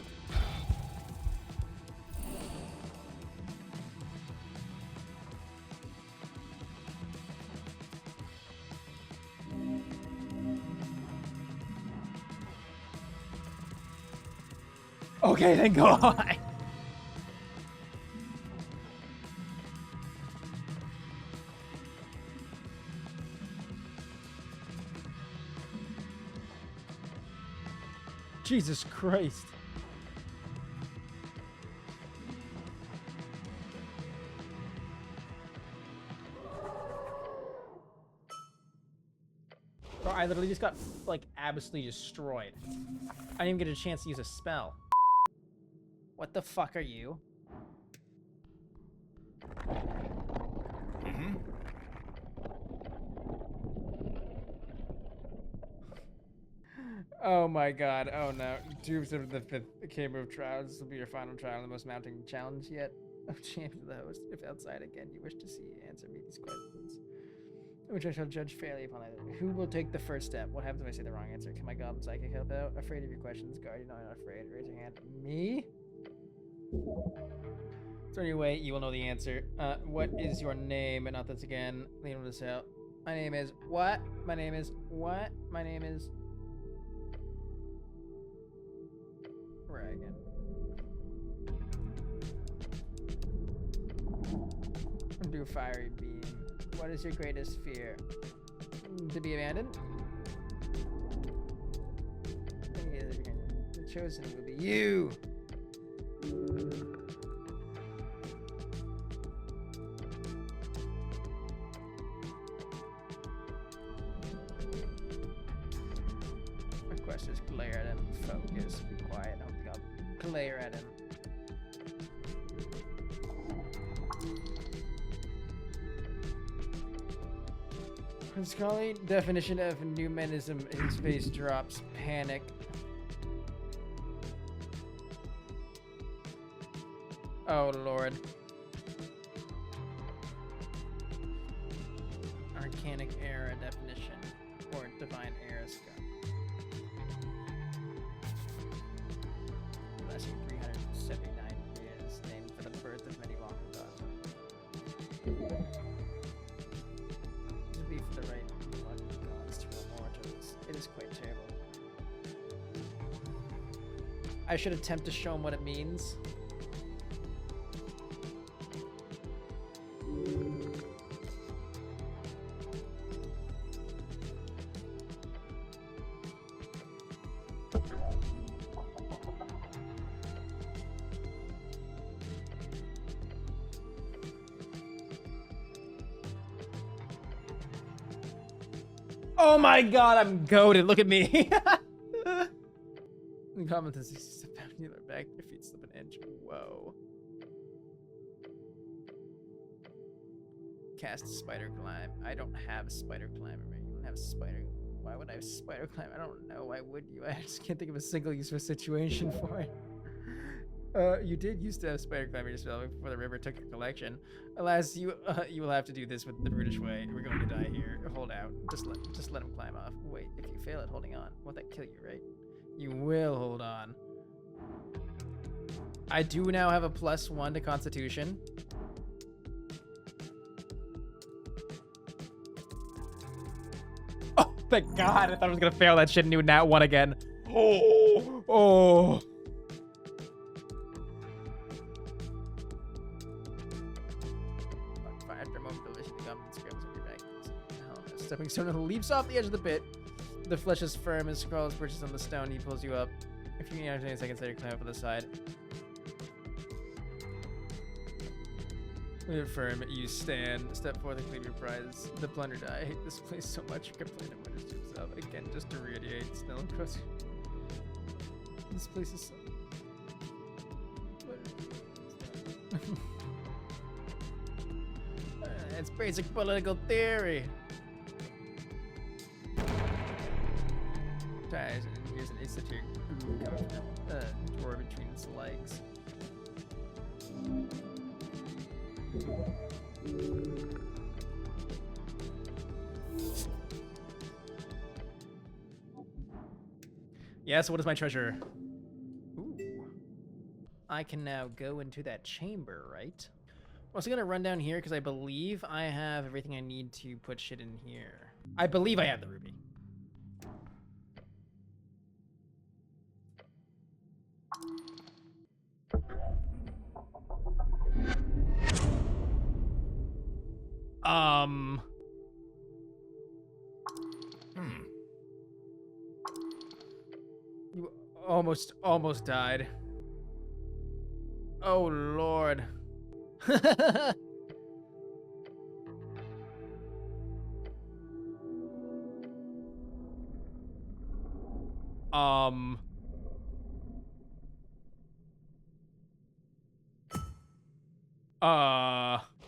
Okay, thank God. Jesus Christ. Bro, I literally just got, like, absolutely destroyed. I didn't even get a chance to use a spell. What the fuck are you? Oh my god, oh no. Troops of the 5th Chamber of Trials. This will be your final trial and the most mounting challenge yet. Oh, champion of the host. If outside again you wish to see, answer me these questions, which I shall judge fairly upon either. Who will take the first step? What happens if I say the wrong answer? Can my goblin psychic help out? Afraid of your questions, guardian. No, I'm not afraid. Raise your hand. Me? So anyway, you will know the answer. What is your name? And not this again. Lean this out. My name is what? My name is what? My name is Reagan. Do fiery beam. What is your greatest fear? To be abandoned? The chosen will be you. My quest is glare at him. Focus. Be quiet. Don't think I'll glare at him. Scholarly definition of numenism, his face drops. Panic. Oh, Lord. Arcanic era definition. Or divine era scope. Lasting 379 years, named for the birth of many long gods. To be for the right gods to immortals. It is quite terrible. I should attempt to show him what it means. Oh my god, I'm goated. Look at me. Comment is your back, your feet slip an inch. Whoa. Cast spider climb. I don't have a spider climber. You don't have a spider. Why would I have spider climb? I don't know. Why would you? I just can't think of a single useful situation for it. You did used to have spider climber yourself before the river took your collection. Alas, you will have to do this with the brutish way. We're going to die here. Hold out. Just let him climb off. Wait, if you fail at holding on, won't that kill you, right? You will hold on. I do now have a +1 to Constitution. Oh, thank God! I thought I was gonna fail that shit and do nat 1 again. Oh, oh. Stepping stone leaps off the edge of the pit. The flesh is firm as crawls perches on the stone. He pulls you up. If you need 20 seconds later, climb up on the side. When you're firm, you stand. Step forth and claim your prize. The plunder die. I hate this place so much. You complain and wonders to himself. Again, just to reiterate, Snell and Cross. This place is so... It's basic political theory. Here's an esoteric drawer between its legs. Yeah, so what is my treasure? Ooh. I can now go into that chamber, right? I'm also gonna run down here because I believe I have everything I need to put shit in here. I believe I have the ruby. You almost died. Oh, Lord.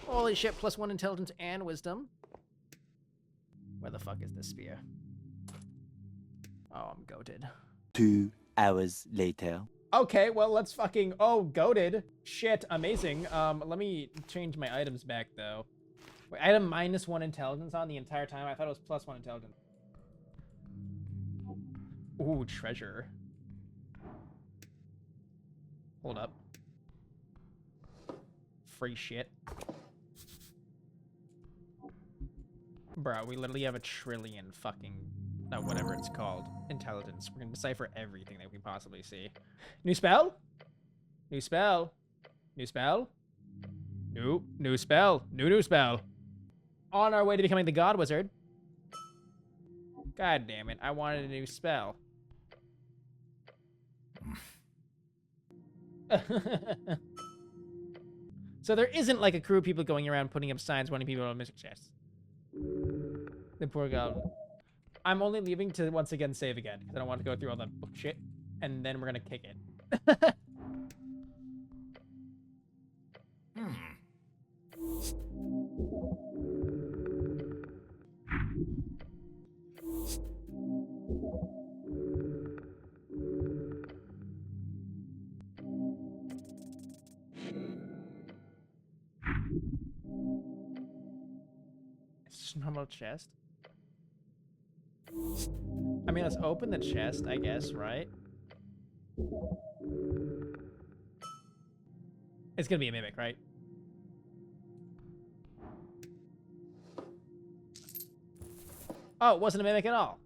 Holy shit, +1 intelligence and wisdom. Where the fuck is this spear? Oh, I'm goated. 2 hours later. Okay, well, let's fucking... Oh, goated. Shit, amazing. Let me change my items back, though. Wait, I had a -1 intelligence on the entire time. I thought it was +1 intelligence. Ooh, treasure. Hold up. Free shit. Bro, we literally have 1 trillion fucking... whatever it's called. Intelligence. We're gonna decipher everything that we can possibly see. New spell? New spell? New spell? Nope. New spell. New spell. On our way to becoming the God Wizard. God damn it. I wanted a new spell. So there isn't like a crew of people going around putting up signs warning people about missing chests. The poor goblin. I'm only leaving to once again save again because I don't want to go through all that book shit, and then we're gonna kick it. It's just a normal chest. I mean, let's open the chest, I guess, right? It's gonna be a mimic, right? Oh, it wasn't a mimic at all.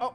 Oh,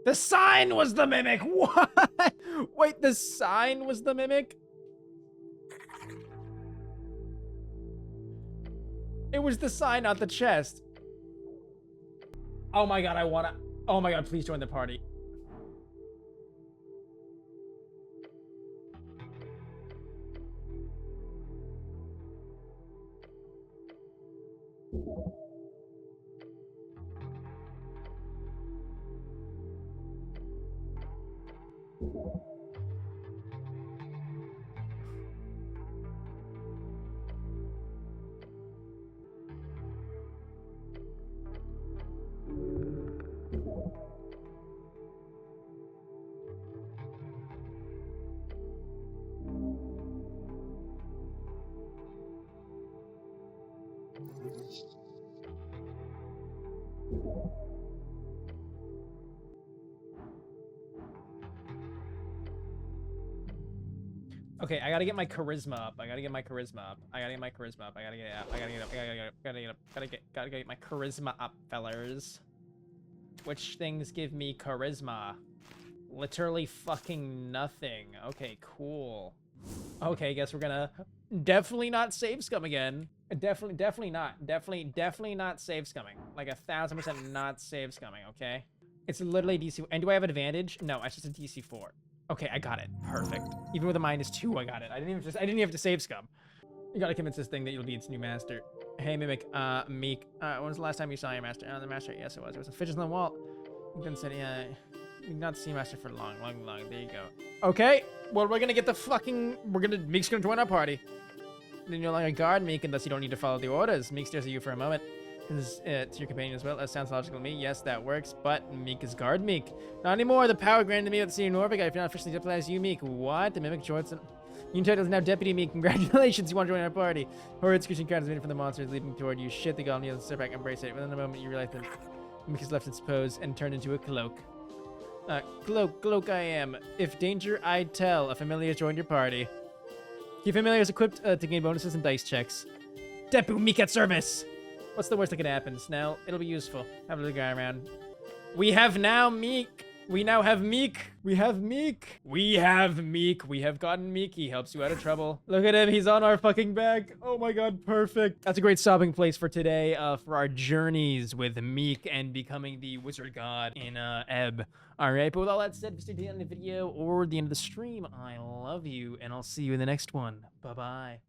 the sign was the mimic. What? Wait, the sign was the mimic? It was the sign, not the chest. Oh my god, I wanna... Oh my god, please join the party. Okay, I gotta get my charisma up. I gotta get my charisma up. I gotta get my charisma up. I gotta get it up. I gotta get up. I gotta get up. Gotta get up. Gotta get my charisma up, fellers. Which things give me charisma? Literally fucking nothing. Okay, cool. Okay, guess we're gonna definitely not save scum again. Definitely not save scumming. Like 1000% not save scumming. Okay, it's literally DC. And do I have advantage? No, it's just a DC 4. Okay, I got it. Perfect. Even with a -2, I got it. I didn't even have to save scum. You gotta convince this thing that you'll be its new master. Hey, Mimic, Meek, when was the last time you saw your master? The master, yes it was. It was a fidget on the wall. You didn't say, yeah, you did not see master for long. There you go. Okay, well, we're gonna get the fucking, Meek's gonna join our party. Then you're like a guard, Meek, and thus you don't need to follow the orders. Meek stares at you for a moment. To your companion as well. That sounds logical to me. Yes, that works. But Meek is guard Meek. Not anymore. The power granted to me with the senior Norvig. I've not officially deputized you, Meek. What? The Mimic Jordan. Your title is now Deputy Meek. Congratulations. You want to join our party. Horrid screeching crowd is waiting for the monsters leaping toward you. Shit, the golem needs to step back and embrace it. Within a moment, you realize that Meek has left its pose and turned into a cloak. Cloak I am. If danger, I tell. A familiar has joined your party. Your familiar is equipped to gain bonuses and dice checks. Depu Meek at service. What's the worst that could happen? Snell, it'll be useful. Have a little guy around. We have now Meek. We now have Meek. We have Meek. We have Meek. We have gotten Meek. He helps you out of trouble. Look at him. He's on our fucking back. Oh my god, perfect. That's a great stopping place for today, for our journeys with Meek and becoming the wizard god in Ebb. All right, but with all that said, if you stay to the end of the video or the end of the stream, I love you, and I'll see you in the next one. Bye-bye.